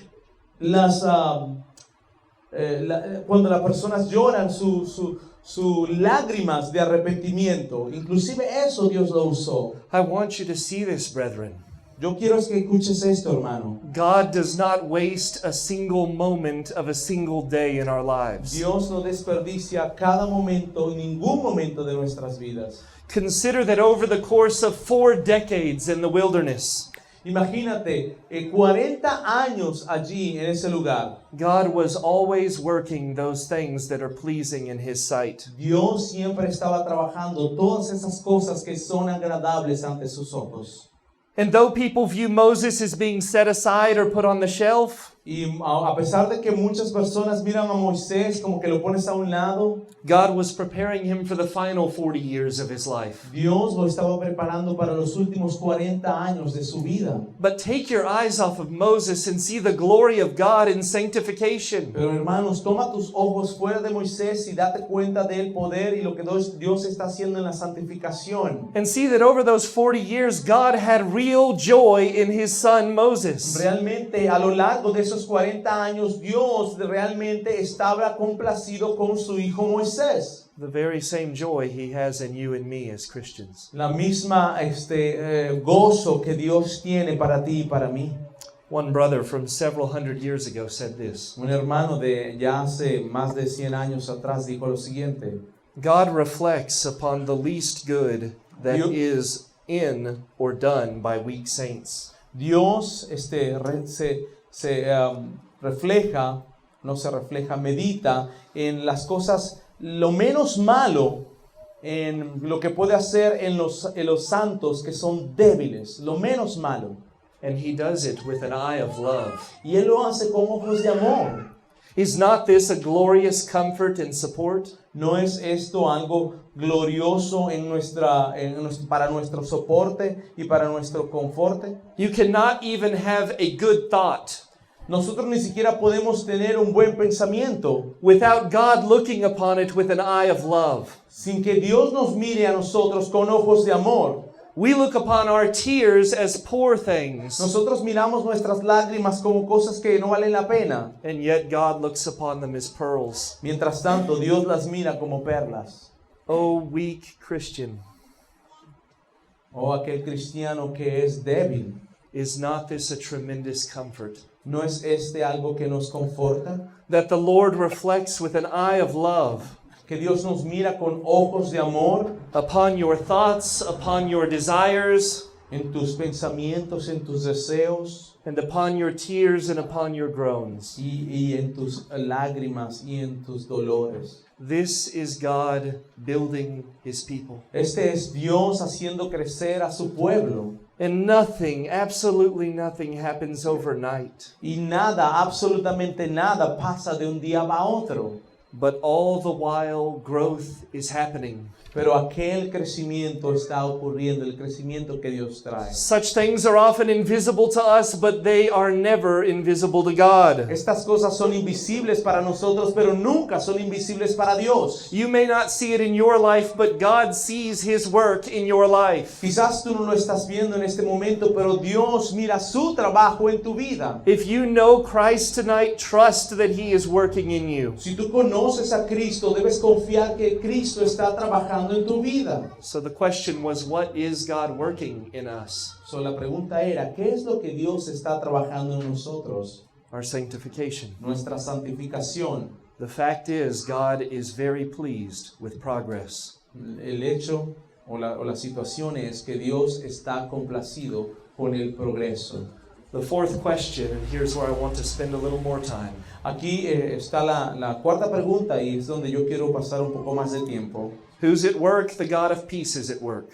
S2: cuando las personas lloran sus lágrimas de arrepentimiento. Inclusive eso Dios lo usó.
S1: I want you to see this, brethren.
S2: Yo quiero que escuches esto, hermano.
S1: God does not waste a single moment of a single day in our lives.
S2: Dios no desperdicia cada momento, ningún momento de nuestras vidas.
S1: Consider that over the course of 4 decades in the wilderness,
S2: Imagínate, 40 años allí en ese lugar.
S1: God was always working those things that are pleasing in His sight.
S2: Dios siempre estaba trabajando todas esas cosas que son agradables ante sus ojos.
S1: And though people view Moses as being set aside or put on the shelf,
S2: Y a pesar de que muchas personas miran a Moisés como que lo pones a un lado,
S1: God was preparing him for the final 40 years of his life.
S2: Dios lo estaba preparando para los últimos 40 años de su vida.
S1: But take your eyes off of Moses and see the glory of God in sanctification.
S2: Pero hermanos, toma tus ojos fuera de Moisés y date cuenta del poder y lo que Dios está haciendo en la santificación.
S1: And see that over those 40 years, God had real joy in His son Moses.
S2: Realmente a lo largo de esos 40 años, Dios realmente estaba complacido con su hijo Moisés.
S1: The very same joy He has in you and me as Christians.
S2: La misma gozo que Dios tiene para ti y para mí.
S1: One brother from several hundred years ago said this:
S2: Un hermano de ya hace más de 100 años atrás dijo lo siguiente:
S1: God reflects upon the least good that
S2: Dios-
S1: is in or done by weak saints.
S2: Dios refleja, no se refleja, medita en las cosas, lo menos malo, en lo que puede hacer en los santos que son débiles, lo menos malo.
S1: And he does it with an eye of love.
S2: Y Él lo hace con ojos de amor.
S1: Is not this a glorious comfort and support?
S2: ¿No es esto algo glorioso para nuestro soporte y para nuestro conforte?
S1: You cannot even have a good thought
S2: Nosotros ni siquiera podemos tener un buen pensamiento
S1: without God looking upon it with an eye of love.
S2: sin que Dios nos mire a nosotros con ojos de amor.
S1: We look upon our tears as poor things,
S2: Nosotros miramos nuestras lágrimas como cosas que no valen la pena.
S1: and yet God looks upon them as pearls.
S2: Mientras tanto, Dios las mira como perlas.
S1: Oh, weak Christian,
S2: Oh, aquel cristiano que es débil.
S1: is not this a tremendous comfort?
S2: ¿No es este algo que nos conforta?
S1: That the Lord reflects with an eye of love
S2: Que Dios nos mira con ojos de amor
S1: upon your thoughts, upon your desires,
S2: en tus pensamientos, en tus deseos
S1: and upon your tears and upon your groans.
S2: y en tus lágrimas y en tus dolores.
S1: This is God building his people.
S2: Este es Dios haciendo crecer a su pueblo.
S1: And nothing, absolutely nothing happens overnight.
S2: Y nada, absolutamente nada pasa de un día a otro.
S1: But all the while, growth is happening.
S2: Pero aquel crecimiento está ocurriendo, el crecimiento que Dios trae.
S1: Such things are often invisible to us, but they are never invisible to God.
S2: Estas cosas son invisibles para nosotros, pero nunca son invisibles para Dios.
S1: You may not see it in your life, but God sees his work in your life.
S2: Quizás tú no lo estás viendo en este momento, pero Dios mira su trabajo en tu vida.
S1: If you know Christ tonight, trust that he is working in you.
S2: Si tú conoces a Cristo, debes confiar que Cristo está trabajando en tu vida.
S1: So the question was, what is God working in us?
S2: So, la pregunta era, ¿qué es lo que Dios está trabajando en nosotros?
S1: Our sanctification.
S2: Nuestra santificación.
S1: The fact is, God is very pleased with progress.
S2: El hecho o la situación es que Dios está complacido con el progreso.
S1: The fourth question, and here's where I want to spend a little more time.
S2: Aquí está la cuarta pregunta y es donde yo quiero pasar un poco más de tiempo.
S1: Who's at work? The God of peace is at work.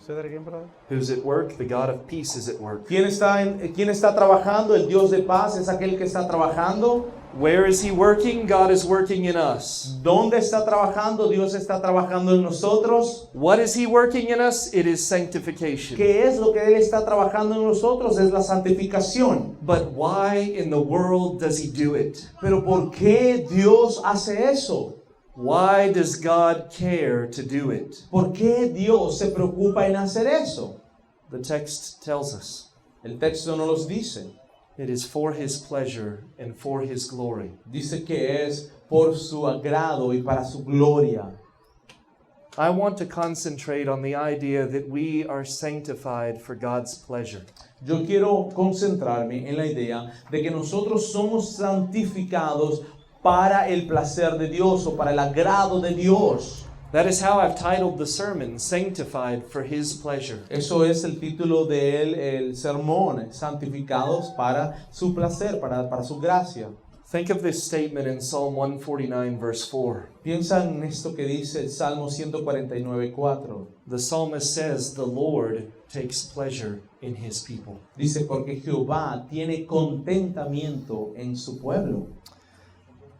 S2: Say that again, brother.
S1: Who's at work? The God of peace is at work.
S2: ¿Quién está trabajando? El Dios de paz es aquel que está trabajando.
S1: Where is he working? God is working in us.
S2: ¿Dónde está trabajando? Dios está trabajando en nosotros.
S1: What is he working in us? It is sanctification.
S2: ¿Qué es lo que Él está trabajando en nosotros? Es la santificación.
S1: But why in the world does he do it?
S2: Pero ¿por qué Dios hace eso?
S1: Why does God care to do it?
S2: ¿Por qué Dios se preocupa en hacer eso?
S1: The text tells us.
S2: El texto no los dice.
S1: It is for his pleasure and for his glory.
S2: Dice que es por su agrado y para su gloria.
S1: I want to concentrate on the idea that we are sanctified for God's pleasure.
S2: Yo quiero concentrarme en la idea de que nosotros somos santificados para el placer de Dios o para el agrado de Dios.
S1: That is how I've titled the sermon, Sanctified for His Pleasure.
S2: Eso es el título del sermón, santificados para su placer, para su gracia.
S1: Think of this statement in Psalm 149, verse 4.
S2: Piensa en esto que dice el Salmo 149:4.
S1: The psalmist says, the Lord takes pleasure in His people.
S2: Dice, porque Jehová tiene contentamiento en su pueblo.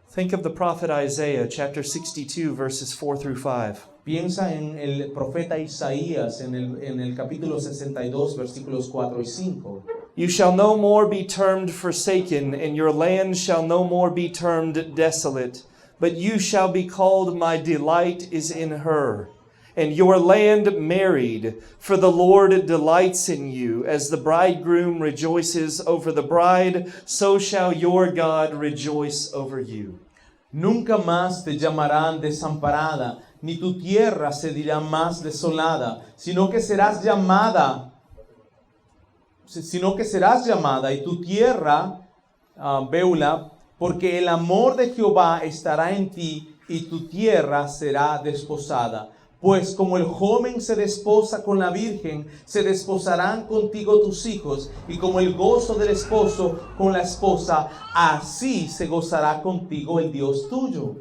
S1: Think of the prophet Isaiah, chapter 62, verses 4 through 5.
S2: Piensa en el profeta Isaías en el capítulo 62, versículos 4 y 5.
S1: You shall no more be termed forsaken, and your land shall no more be termed desolate, but you shall be called, my delight is in her, and your land married, for the Lord delights in you. As the bridegroom rejoices over the bride, so shall your God rejoice over you.
S2: Nunca más te llamarán desamparada, ni tu tierra se dirá más desolada, sino que serás llamada y tu tierra, Beula, porque el amor de Jehová estará en ti y tu tierra será desposada. Pues como el joven se desposa con la virgen, se desposarán contigo tus hijos, y como el gozo del esposo con la esposa, así se gozará contigo el Dios tuyo.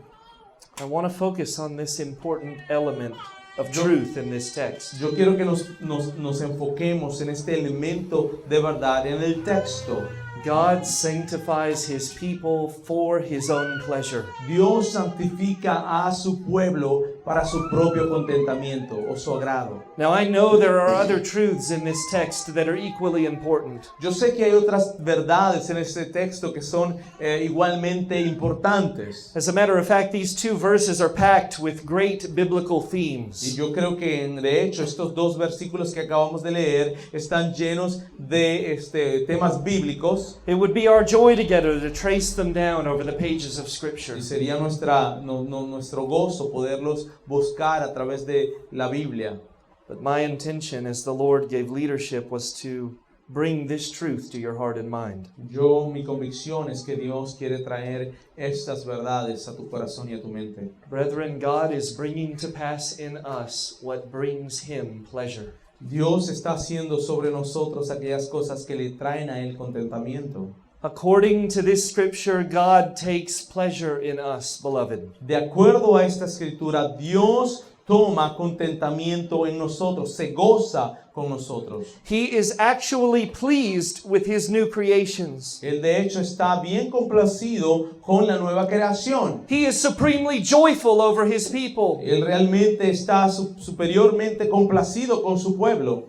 S1: I want to focus on this important element of truth in this text.
S2: Yo quiero que nos enfoquemos en este elemento de verdad en el texto.
S1: God sanctifies his people for his own pleasure.
S2: Dios santifica a su pueblo para su propio contentamiento o su agrado.
S1: Now I know there are other truths in this text that are equally important.
S2: Yo sé que hay otras verdades en este texto que son igualmente importantes.
S1: As a matter of fact, these two verses are packed with great biblical
S2: Y
S1: themes.
S2: yo creo que de hecho estos dos versículos que acabamos de leer están llenos de temas bíblicos.
S1: It would be our joy together to trace them down over the pages of Scripture.
S2: Y sería nuestro gozo poderlos buscar a través de la Biblia.
S1: But my intention as the Lord gave leadership was to bring this truth to your heart and mind.
S2: Mi convicción es que Dios quiere traer estas verdades a tu corazón y a tu mente.
S1: Brethren, God is bringing to pass in us what brings him pleasure.
S2: Dios está haciendo sobre nosotros aquellas cosas que le traen a Él contentamiento.
S1: According to this scripture, God takes pleasure in us, beloved.
S2: De acuerdo a esta escritura, Dios toma contentamiento en nosotros, se goza con nosotros.
S1: He is actually pleased with his new creations.
S2: Él de hecho está bien complacido con la nueva creación.
S1: He is supremely joyful over his people.
S2: Él realmente está superiormente complacido con su pueblo.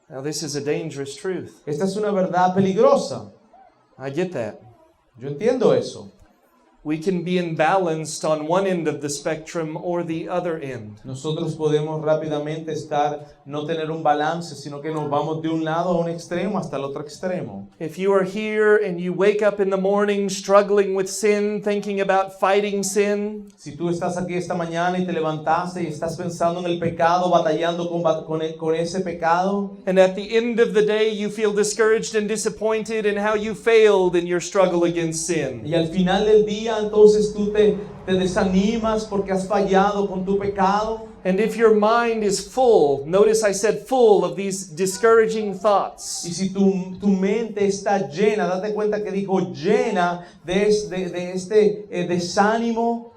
S1: Now, this is a dangerous truth.
S2: Esta es una verdad peligrosa.
S1: I get that.
S2: Yo entiendo eso.
S1: We can be imbalanced on one end of the spectrum or the other end.
S2: Nosotros podemos rápidamente no tener un balance, sino que nos vamos de un lado a un extremo hasta el otro extremo.
S1: If you are here and you wake up in the morning struggling with sin, thinking about fighting sin,
S2: Si tú estás aquí esta mañana y te levantaste y estás pensando en el pecado, batallando con ese pecado,
S1: and at the end of the day you feel discouraged and disappointed in how you failed in your struggle against sin,
S2: y al final del día entonces tú te desanimas porque has fallado con tu pecado,
S1: and if your mind is full, notice I said full, of these discouraging
S2: y
S1: thoughts,
S2: si tu mente está llena, date cuenta que dijo llena de este desánimo,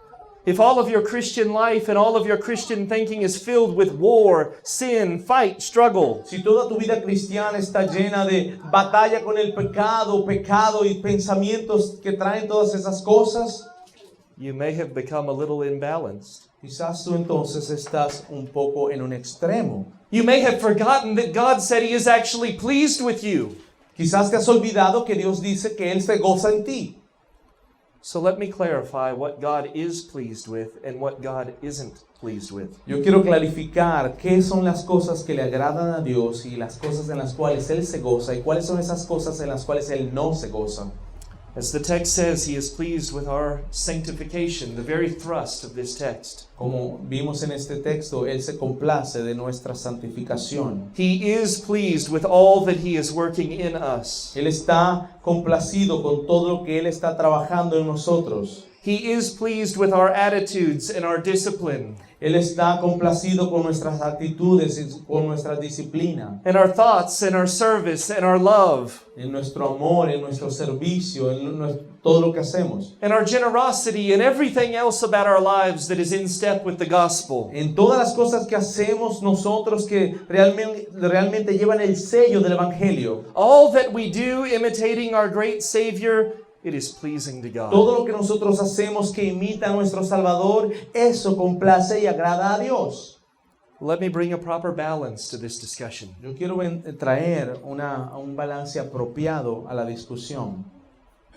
S1: if all of your Christian life and all of your Christian thinking is filled with war, sin, fight, struggle,
S2: si toda tu vida cristiana está llena de batalla con el pecado y pensamientos que traen todas esas cosas,
S1: you may have become a little imbalanced.
S2: quizás tú entonces estás un poco en un extremo.
S1: You may have forgotten that God said He is actually pleased with you.
S2: Quizás te has olvidado que Dios dice que Él se goza en ti.
S1: So let me clarify what God is pleased with and what God isn't pleased with.
S2: Yo quiero clarificar qué son las cosas que le agradan a Dios y las cosas en las cuales Él se goza y cuáles son esas cosas en las cuales Él no se goza.
S1: As the text says, He is pleased with our sanctification, the very thrust of this text.
S2: Como vimos en este texto, Él se complace de nuestra santificación.
S1: He is pleased with all that He is working in us.
S2: Él está complacido con todo lo que Él está trabajando en nosotros.
S1: He is pleased with our attitudes and our discipline,
S2: Él está complacido con nuestras actitudes y con nuestra disciplina,
S1: and our thoughts and our service and our love,
S2: en nuestro amor, en nuestro servicio, todo lo que hacemos.
S1: and our generosity and everything else about our lives that is in step with the gospel.
S2: En todas las cosas que hacemos nosotros que realmente llevan el sello del Evangelio.
S1: All that we do imitating our great Savior, it is pleasing to God.
S2: Todo lo que nosotros hacemos que imita a nuestro Salvador, eso complace y agrada a Dios.
S1: Let me bring a proper balance to this discussion.
S2: Yo quiero traer un balance apropiado a la discusión.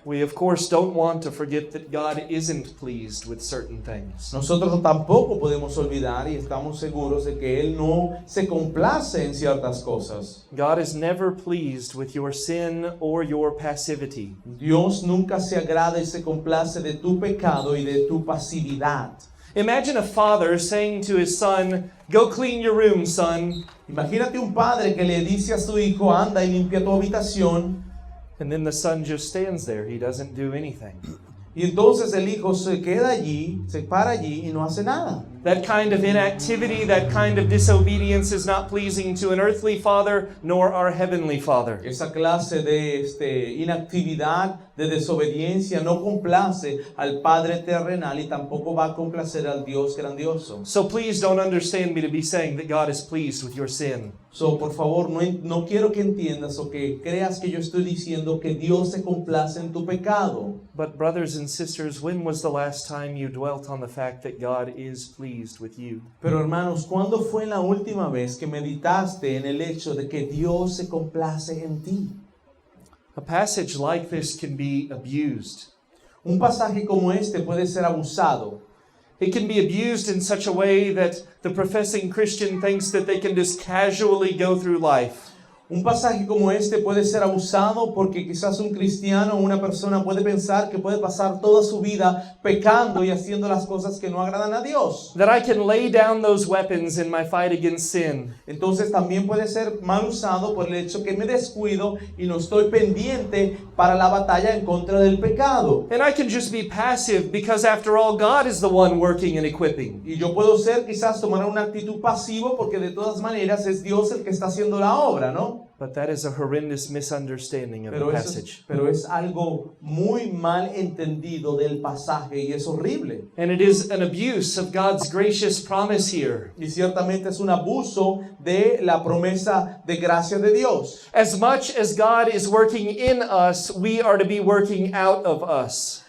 S1: We, of course, don't want to forget that God isn't pleased with certain things.
S2: Nosotros tampoco podemos olvidar y estamos seguros de que Él no se complace en ciertas cosas.
S1: God is never pleased with your sin or your passivity.
S2: Dios nunca se agrada y se complace de tu pecado y de tu pasividad.
S1: Imagine a father saying to his son, "Go clean your room, son."
S2: Imagínate un padre que le dice a su hijo, anda y limpia tu habitación,
S1: And then the son just stands there. He doesn't do anything.
S2: Y entonces el hijo se queda allí, se para allí y no hace nada.
S1: That kind of inactivity, that kind of disobedience is not pleasing to an earthly father nor our heavenly Father.
S2: Esa clase de inactividad, de desobediencia, no complace al Padre terrenal y tampoco va a complacer al Dios grandioso.
S1: So please don't understand me to be saying that God is pleased with your sin.
S2: So, por favor, no quiero que entiendas o que creas que yo estoy diciendo que Dios se complace en tu pecado.
S1: But brothers and sisters, when was the last time you dwelt on the fact that God is pleased with you?
S2: Pero hermanos, ¿cuándo fue la última vez que meditaste en el hecho de que Dios se complace en ti?
S1: A passage like this can be abused.
S2: Un pasaje como este puede ser abusado.
S1: It can be abused in such a way that the professing Christian thinks that they can just casually go through life.
S2: Un pasaje como este puede ser abusado porque quizás un cristiano o una persona puede pensar que puede pasar toda su vida pecando y haciendo las cosas que no agradan a Dios.
S1: That I can lay down those weapons in my fight against sin.
S2: Entonces también puede ser mal usado por el hecho que me descuido y no estoy pendiente para la batalla en contra del pecado.
S1: And I can just be passive because after all, God is the one working and equipping.
S2: Y yo puedo ser quizás tomar una actitud pasiva porque de todas maneras es Dios el que está haciendo la obra, ¿no?
S1: But that is a horrendous misunderstanding of the passage.
S2: Pero es algo muy mal entendido del pasaje y es horrible.
S1: And it is an abuse of God's gracious promise here.
S2: Y ciertamente es un abuso de la promesa de gracia de Dios.
S1: As much as God is working in us, we are to be working out of us.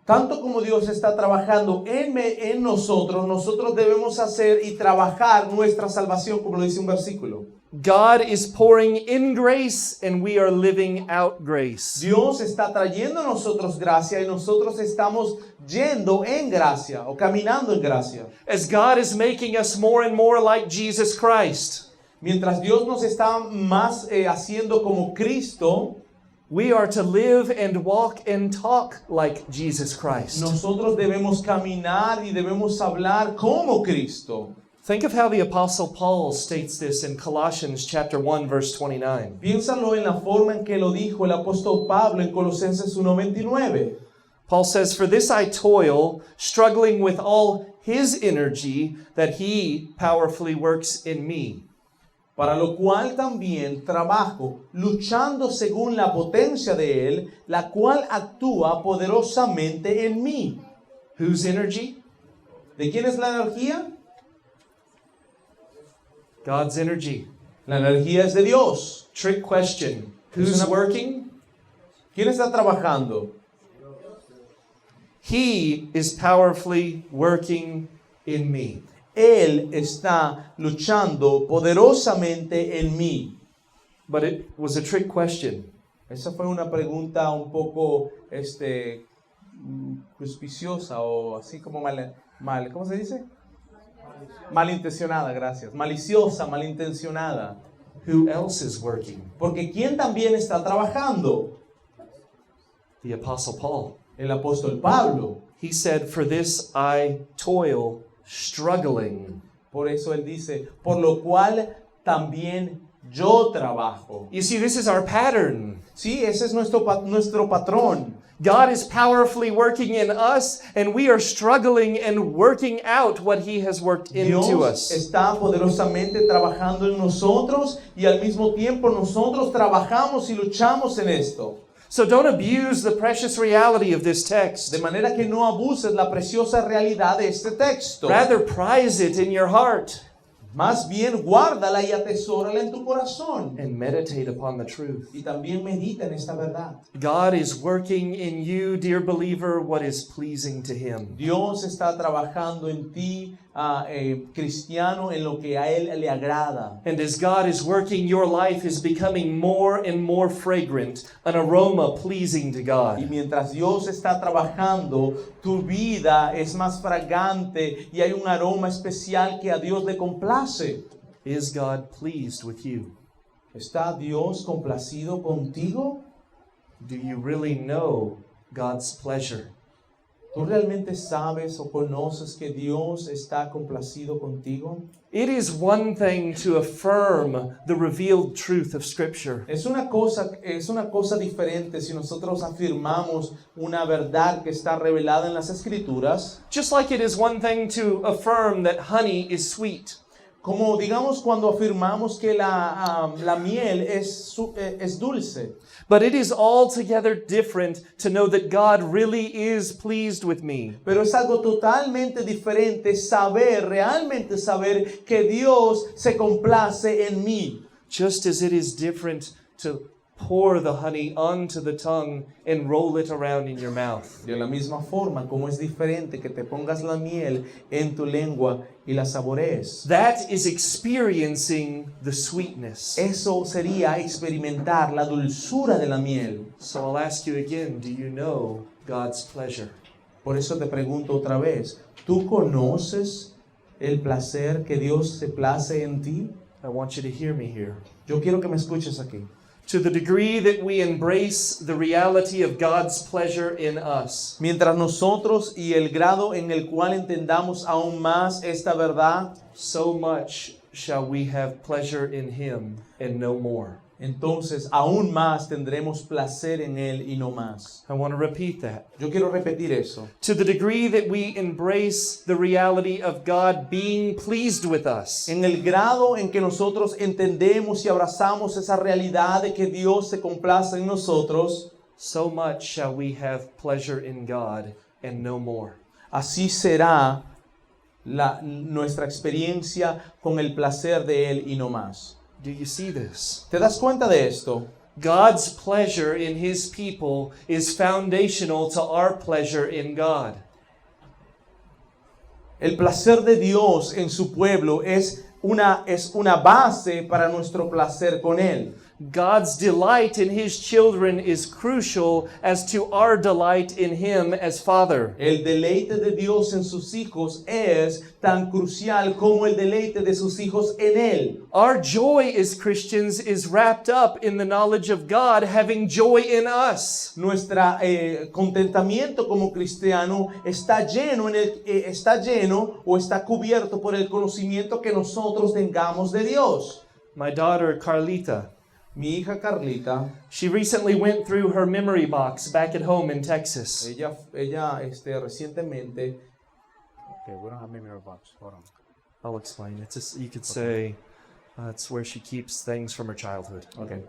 S2: Tanto como Dios está trabajando en nosotros, nosotros debemos hacer y trabajar nuestra salvación, como lo dice un versículo.
S1: God is pouring in grace and we are living out grace.
S2: Dios está trayendo a nosotros gracia y nosotros estamos yendo en gracia o caminando en gracia.
S1: As God is making us more and more like Jesus Christ,
S2: Mientras Dios nos está más haciendo como Cristo,
S1: we are to live and walk and talk like Jesus Christ.
S2: nosotros debemos caminar y debemos hablar como Cristo.
S1: Think of how the Apostle Paul states this in Colossians chapter 1, verse 29.
S2: Piénsalo en la forma en que lo dijo el apóstol Pablo en Colosenses 1:29.
S1: Paul says, "For this I toil, struggling with all his energy that he powerfully works in me."
S2: Para lo cual también trabajo, luchando según la potencia de Él, la cual actúa poderosamente en mí.
S1: Whose energy?
S2: ¿De quién es la energía?
S1: God's energy.
S2: La energía es de Dios.
S1: Trick question. Who's working?
S2: ¿Quién está trabajando?
S1: He is powerfully working in me.
S2: Él está luchando poderosamente en mí.
S1: But it was a trick question.
S2: Esa fue una pregunta un poco suspiciosa o así como ¿cómo se dice? Malintencionada, gracias. Maliciosa, malintencionada.
S1: Who else is working?
S2: Porque ¿quién también está trabajando?
S1: The Apostle Paul.
S2: El apóstol Pablo.
S1: He said, "For this I toil, struggling."
S2: Por eso él dice, por lo cual también yo trabajo.
S1: You see, this is our pattern.
S2: Sí, ese es nuestro patrón.
S1: God is powerfully working in us, and we are struggling and working out what He has worked into
S2: Dios
S1: us.
S2: está poderosamente trabajando en nosotros y al mismo tiempo nosotros trabajamos y luchamos en esto.
S1: So don't abuse the precious reality of this text.
S2: De manera que no abuses la preciosa realidad de este texto.
S1: Rather, prize it in your heart
S2: Más bien guárdala y atesórala en tu corazón.
S1: and meditate upon the truth.
S2: Y también medita en esta verdad.
S1: God is working in you, dear believer, what is pleasing to Him.
S2: Dios está trabajando en ti, cristiano, en lo que a Él le agrada.
S1: And as God is working, your life is becoming more and more fragrant, an aroma pleasing to
S2: Y
S1: God.
S2: mientras Dios está trabajando, tu vida es más fragante y hay un aroma especial que a Dios le complace.
S1: Is God pleased with you?
S2: ¿Está Dios complacido contigo?
S1: Do you really know God's pleasure?
S2: ¿Tú realmente sabes o conoces que Dios está complacido contigo?
S1: It is one thing to affirm the revealed truth of Scripture.
S2: Es una cosa diferente si nosotros afirmamos una verdad que está revelada en las Escrituras,
S1: Just like it is one thing to affirm that honey is sweet.
S2: como digamos cuando afirmamos que la miel es dulce.
S1: But it is altogether different to know that God really is pleased with me.
S2: Pero es algo totalmente diferente realmente saber que Dios se complace en mí.
S1: Just as it is different to pour the honey onto the tongue and roll it around in your mouth.
S2: De la misma forma como es diferente que te pongas la miel en tu lengua y la saborees.
S1: That is experiencing the sweetness.
S2: Eso sería experimentar la dulzura de la miel.
S1: So I'll ask you again, do you know God's pleasure?
S2: Por eso te pregunto otra vez, ¿tú conoces el placer que Dios se place en ti?
S1: I want you to hear me here.
S2: Yo quiero que me escuches aquí.
S1: To the degree that we embrace the reality of God's pleasure in us,
S2: Mientras nosotros y el grado en el cual entendamos aún más esta verdad,
S1: so much shall we have pleasure in Him and no more.
S2: entonces aún más tendremos placer en Él y no más.
S1: I want to repeat that.
S2: Yo quiero repetir eso.
S1: To the degree that we embrace the reality of God being pleased with us,
S2: En el grado en que nosotros entendemos y abrazamos esa realidad de que Dios se complace en nosotros,
S1: so much shall we have pleasure in God and no more.
S2: así será nuestra experiencia con el placer de Él y no más.
S1: Do you see this?
S2: ¿Te das cuenta de esto?
S1: God's pleasure in His people is foundational to our pleasure in God.
S2: El placer de Dios en su pueblo es una base para nuestro placer con Él.
S1: God's delight in His children is crucial as to our delight in Him as Father.
S2: El deleite de Dios en sus hijos es tan crucial como el deleite de sus hijos en Él.
S1: Our joy as Christians is wrapped up in the knowledge of God having joy in us.
S2: Nuestro contentamiento como cristiano está lleno o está cubierto por el conocimiento que nosotros tengamos de Dios.
S1: My daughter Carlita,
S2: Mi hija Carlita,
S1: she recently went through her memory box back at home in Texas.
S2: ella recientemente. Okay, we don't have memory box. Hold on.
S1: I'll explain. It's just, you could say it's where she keeps things from her childhood.
S2: Okay.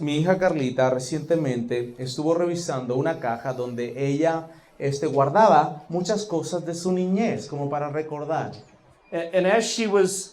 S2: Mi hija Carlita recientemente estuvo revisando una caja donde ella guardaba muchas cosas de su niñez como para recordar.
S1: And as she was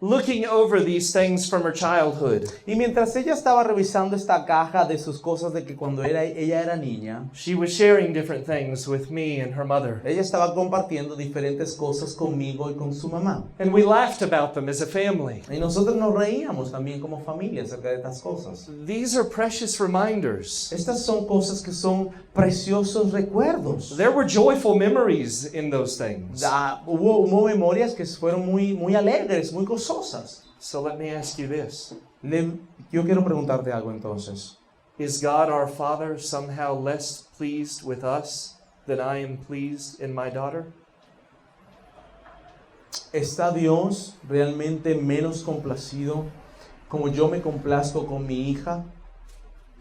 S1: looking over these things from her childhood,
S2: Y mientras ella estaba revisando esta caja de sus cosas de que cuando ella era niña,
S1: she was sharing different things with me and her mother.
S2: ella estaba compartiendo diferentes cosas conmigo y con su mamá.
S1: And we laughed about them as a family.
S2: Y nosotros nos reíamos también como familia acerca de estas cosas.
S1: These are precious reminders.
S2: Estas son cosas que son preciosos recuerdos.
S1: There were joyful memories in those things.
S2: Hubo memorias que fueron muy alegres, muy gozosas.
S1: So let me ask you this.
S2: Yo quiero preguntarte algo entonces.
S1: Is God our Father somehow less pleased with us than I am pleased in my daughter?
S2: ¿Está Dios realmente menos complacido como yo me complazco con mi hija?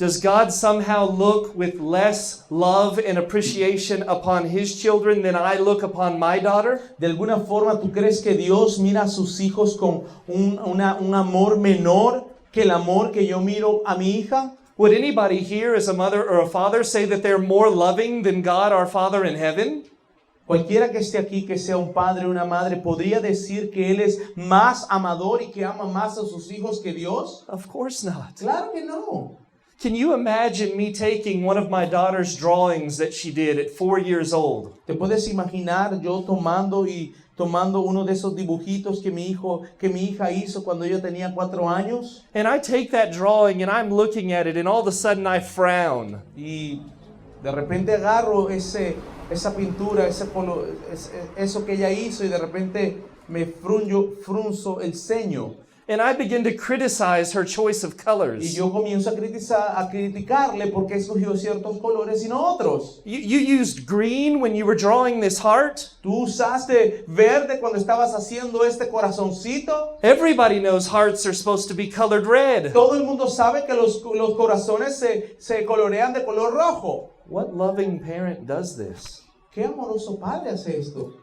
S1: Does God somehow look with less love and appreciation upon His children than I look upon my daughter?
S2: ¿De alguna forma tú crees que Dios mira a sus hijos con un amor menor que el amor que yo miro a mi hija?
S1: Would anybody here as a mother or a father say that they're more loving than God our Father in heaven?
S2: Cualquiera que esté aquí, que sea un padre o una madre, ¿podría decir que él es más amador y que ama más a sus hijos que Dios?
S1: Of course not.
S2: Claro que no.
S1: Can you imagine me taking one of my daughter's drawings that she did at 4 years old?
S2: ¿Te puedes imaginar yo tomando uno de esos dibujitos que mi hija hizo cuando yo tenía 4 años?
S1: And I take that drawing and I'm looking at it and all of a sudden I frown.
S2: Y de repente agarro esa pintura, eso que ella hizo y de repente me frunzo el ceño.
S1: and I begin to criticize her choice of
S2: Y
S1: colors.
S2: yo comienzo a criticarle porque escogió ciertos colores y no otros.
S1: You used green when you were drawing this heart?
S2: Tú usaste verde cuando estabas haciendo este corazoncito.
S1: Everybody knows hearts are supposed to be colored red.
S2: Todo el mundo sabe que los corazones se colorean de color rojo.
S1: What loving parent does this?
S2: ¿Qué amoroso padre hace esto?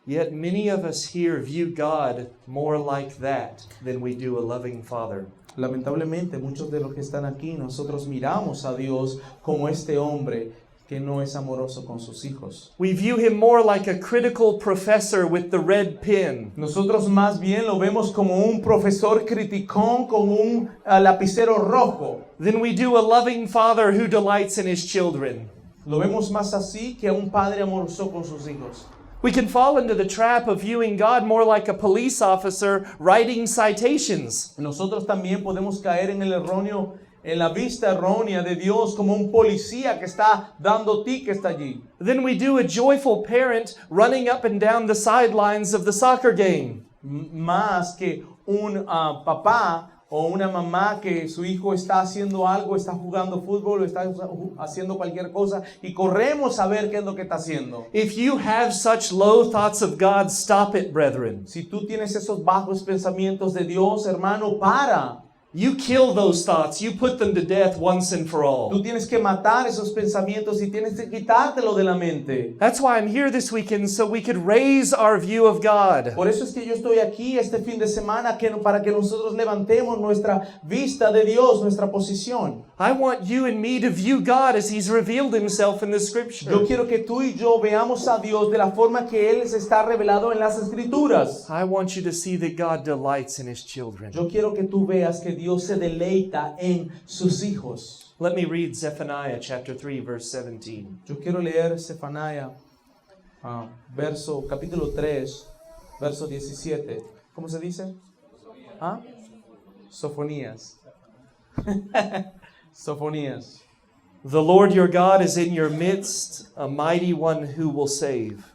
S1: Yet many of us here view God more like that than we do a loving father.
S2: Lamentablemente, muchos de los que están aquí, nosotros miramos a Dios como este hombre que no es amoroso con sus hijos.
S1: We view him more like a critical professor with the red pen.
S2: Nosotros más bien lo vemos como un profesor criticón con un lapicero rojo.
S1: Than we do a loving father who delights in his children.
S2: Lo vemos más así que a un padre amoroso con sus hijos.
S1: We can fall into the trap of viewing God more like a police officer writing citations.
S2: Nosotros también podemos caer en la vista errónea de Dios como un policía que está dando tickets allí.
S1: Than we do a joyful parent running up and down the sidelines of the soccer game.
S2: Más que un papá o una mamá que su hijo está haciendo algo, está jugando fútbol o está haciendo cualquier cosa y corremos a ver qué es lo que está haciendo.
S1: If you have such low thoughts of God, stop it, brethren.
S2: Si tú tienes esos bajos pensamientos de Dios, hermano, para.
S1: You kill those thoughts. You put them to death once and for all.
S2: Tú tienes que matar esos pensamientos y tienes que quitártelo de la mente.
S1: That's why I'm here this weekend, so we could raise our view of God.
S2: Por eso es que yo estoy aquí este fin de semana para que nosotros levantemos nuestra vista de Dios, nuestra posición.
S1: I want you and me to view God as He's revealed Himself in the Scripture.
S2: Yo quiero que tú y yo veamos a Dios de la forma que Él se está revelado en las Escrituras.
S1: I want you to see that God delights in His children.
S2: Yo quiero que tú veas que Dios se deleita en sus hijos.
S1: Let me read Zephaniah chapter 3, verse 17.
S2: Yo quiero leer Zephaniah, capítulo 3, verso 17. ¿Cómo se dice? ¿Ah? Sofonías. Sofonías.
S1: The Lord your God is in your midst, a mighty one who will save.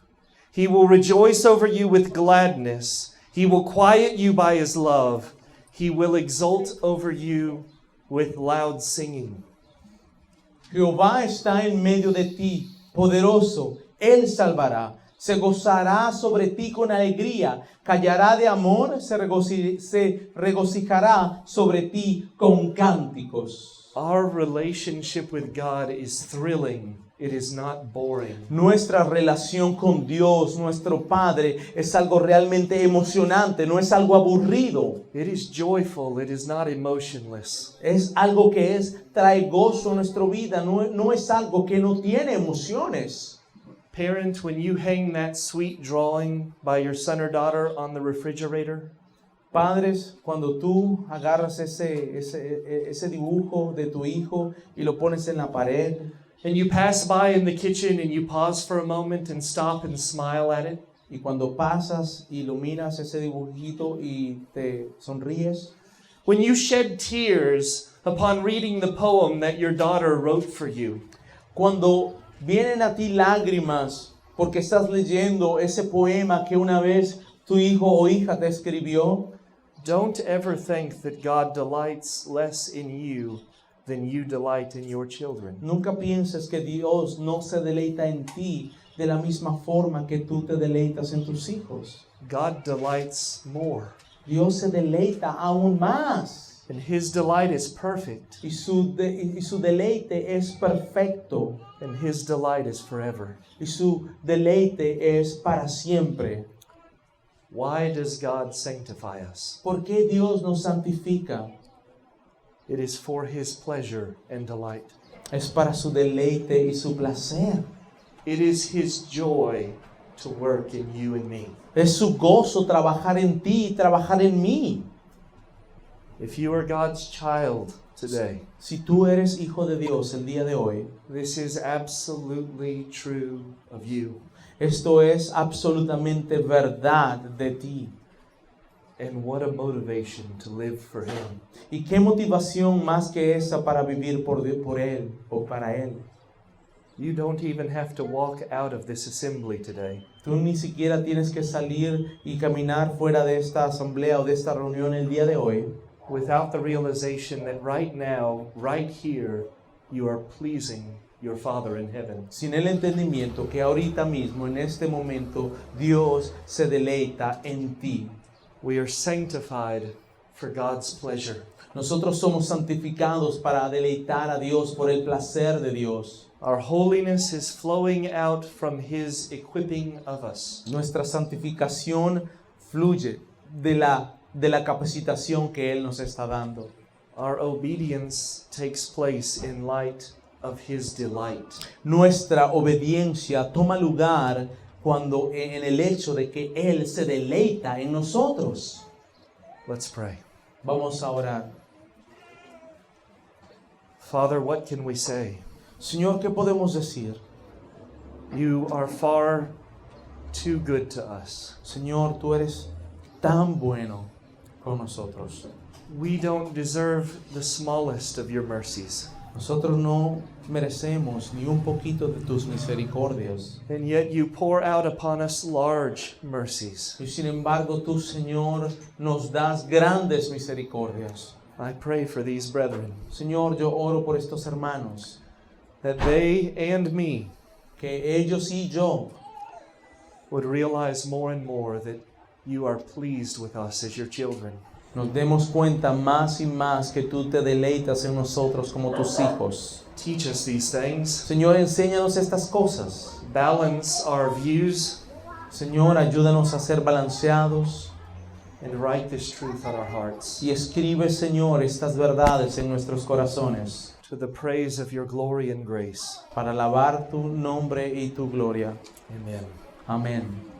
S1: He will rejoice over you with gladness. He will quiet you by His love. He will exult over you with loud singing.
S2: Jehová está en medio de ti, poderoso. Él salvará. Se gozará sobre ti con alegría. Callará de amor, se regocijará sobre ti con cánticos.
S1: Our relationship with God is thrilling. It is not boring.
S2: Nuestra relación con Dios, nuestro Padre, es algo realmente emocionante, no es algo aburrido.
S1: It is joyful. It is not emotionless.
S2: Es algo que trae gozo a nuestra vida, no es algo que no tiene emociones.
S1: Parent, when you hang that sweet drawing by your son or daughter on the refrigerator,
S2: Padres, cuando tú agarras ese dibujo de tu hijo y lo pones en la pared,
S1: and you pass by in the kitchen and you pause for a moment and stop and smile at it,
S2: y cuando pasas y lo miras ese dibujito y te sonríes,
S1: when you shed tears upon reading the poem that your daughter wrote for you,
S2: cuando vienen a ti lágrimas porque estás leyendo ese poema que una vez tu hijo o hija te escribió,
S1: don't ever think that God delights less in you than you delight in your children.
S2: nunca pienses que Dios no se deleita en ti de la misma forma que tú te deleitas en tus hijos.
S1: God delights more,
S2: Dios se deleita aún más
S1: and His delight is perfect,
S2: y su deleite es perfecto
S1: and His delight is forever.
S2: y su deleite es para siempre.
S1: Why does God sanctify us?
S2: ¿Por qué Dios nos santifica?
S1: It is for His pleasure and delight.
S2: Es para su deleite y su placer.
S1: It is His joy to work in you and me.
S2: Es su gozo trabajar en ti y trabajar en mí.
S1: If you are God's child today,
S2: Si tú eres hijo de Dios el día de hoy,
S1: this is absolutely true of you.
S2: esto es absolutamente verdad de ti.
S1: And what a motivation to live for Him.
S2: ¿Y qué motivación más que esa para vivir por Él o para Él?
S1: You don't even have to walk out of this assembly today.
S2: Tú ni siquiera tienes que salir y caminar fuera de esta asamblea o de esta reunión el día de hoy
S1: without the realization that right now, right here, you are pleasing your Father in heaven.
S2: sin el entendimiento que ahorita mismo, en este momento, Dios se deleita en ti.
S1: We are sanctified for God's pleasure.
S2: Nosotros somos santificados para deleitar a Dios por el placer de Dios.
S1: Our holiness is flowing out from His equipping of us.
S2: Nuestra santificación fluye de la capacitación que Él nos está dando.
S1: Our obedience takes place in light of His delight.
S2: Nuestra obediencia toma lugar cuando en el hecho de que Él se deleita en nosotros.
S1: Let's pray.
S2: Vamos a orar.
S1: Father, what can we say?
S2: Señor, ¿qué podemos decir?
S1: You are far too good to us.
S2: Señor, tú eres tan bueno con nosotros.
S1: We don't deserve the smallest of your mercies.
S2: Nosotros no merecemos ni un poquito de tus misericordias.
S1: And yet you pour out upon us large mercies.
S2: Y sin embargo, tú, Señor, nos das grandes misericordias.
S1: I pray for these brethren,
S2: Señor, yo oro por estos hermanos,
S1: that they and me
S2: que ellos y yo
S1: would realize more and more that you are pleased with us as your children.
S2: nos demos cuenta más y más que tú te deleitas en nosotros como tus hijos.
S1: Teach us these things.
S2: Señor, enséñanos estas cosas.
S1: Balance our views
S2: Señor, ayúdanos a ser balanceados
S1: and write this truth on our hearts
S2: y escribe, Señor, estas verdades en nuestros corazones
S1: to the praise of your glory and grace.
S2: para alabar tu nombre y tu gloria.
S1: Amen.
S2: Amén.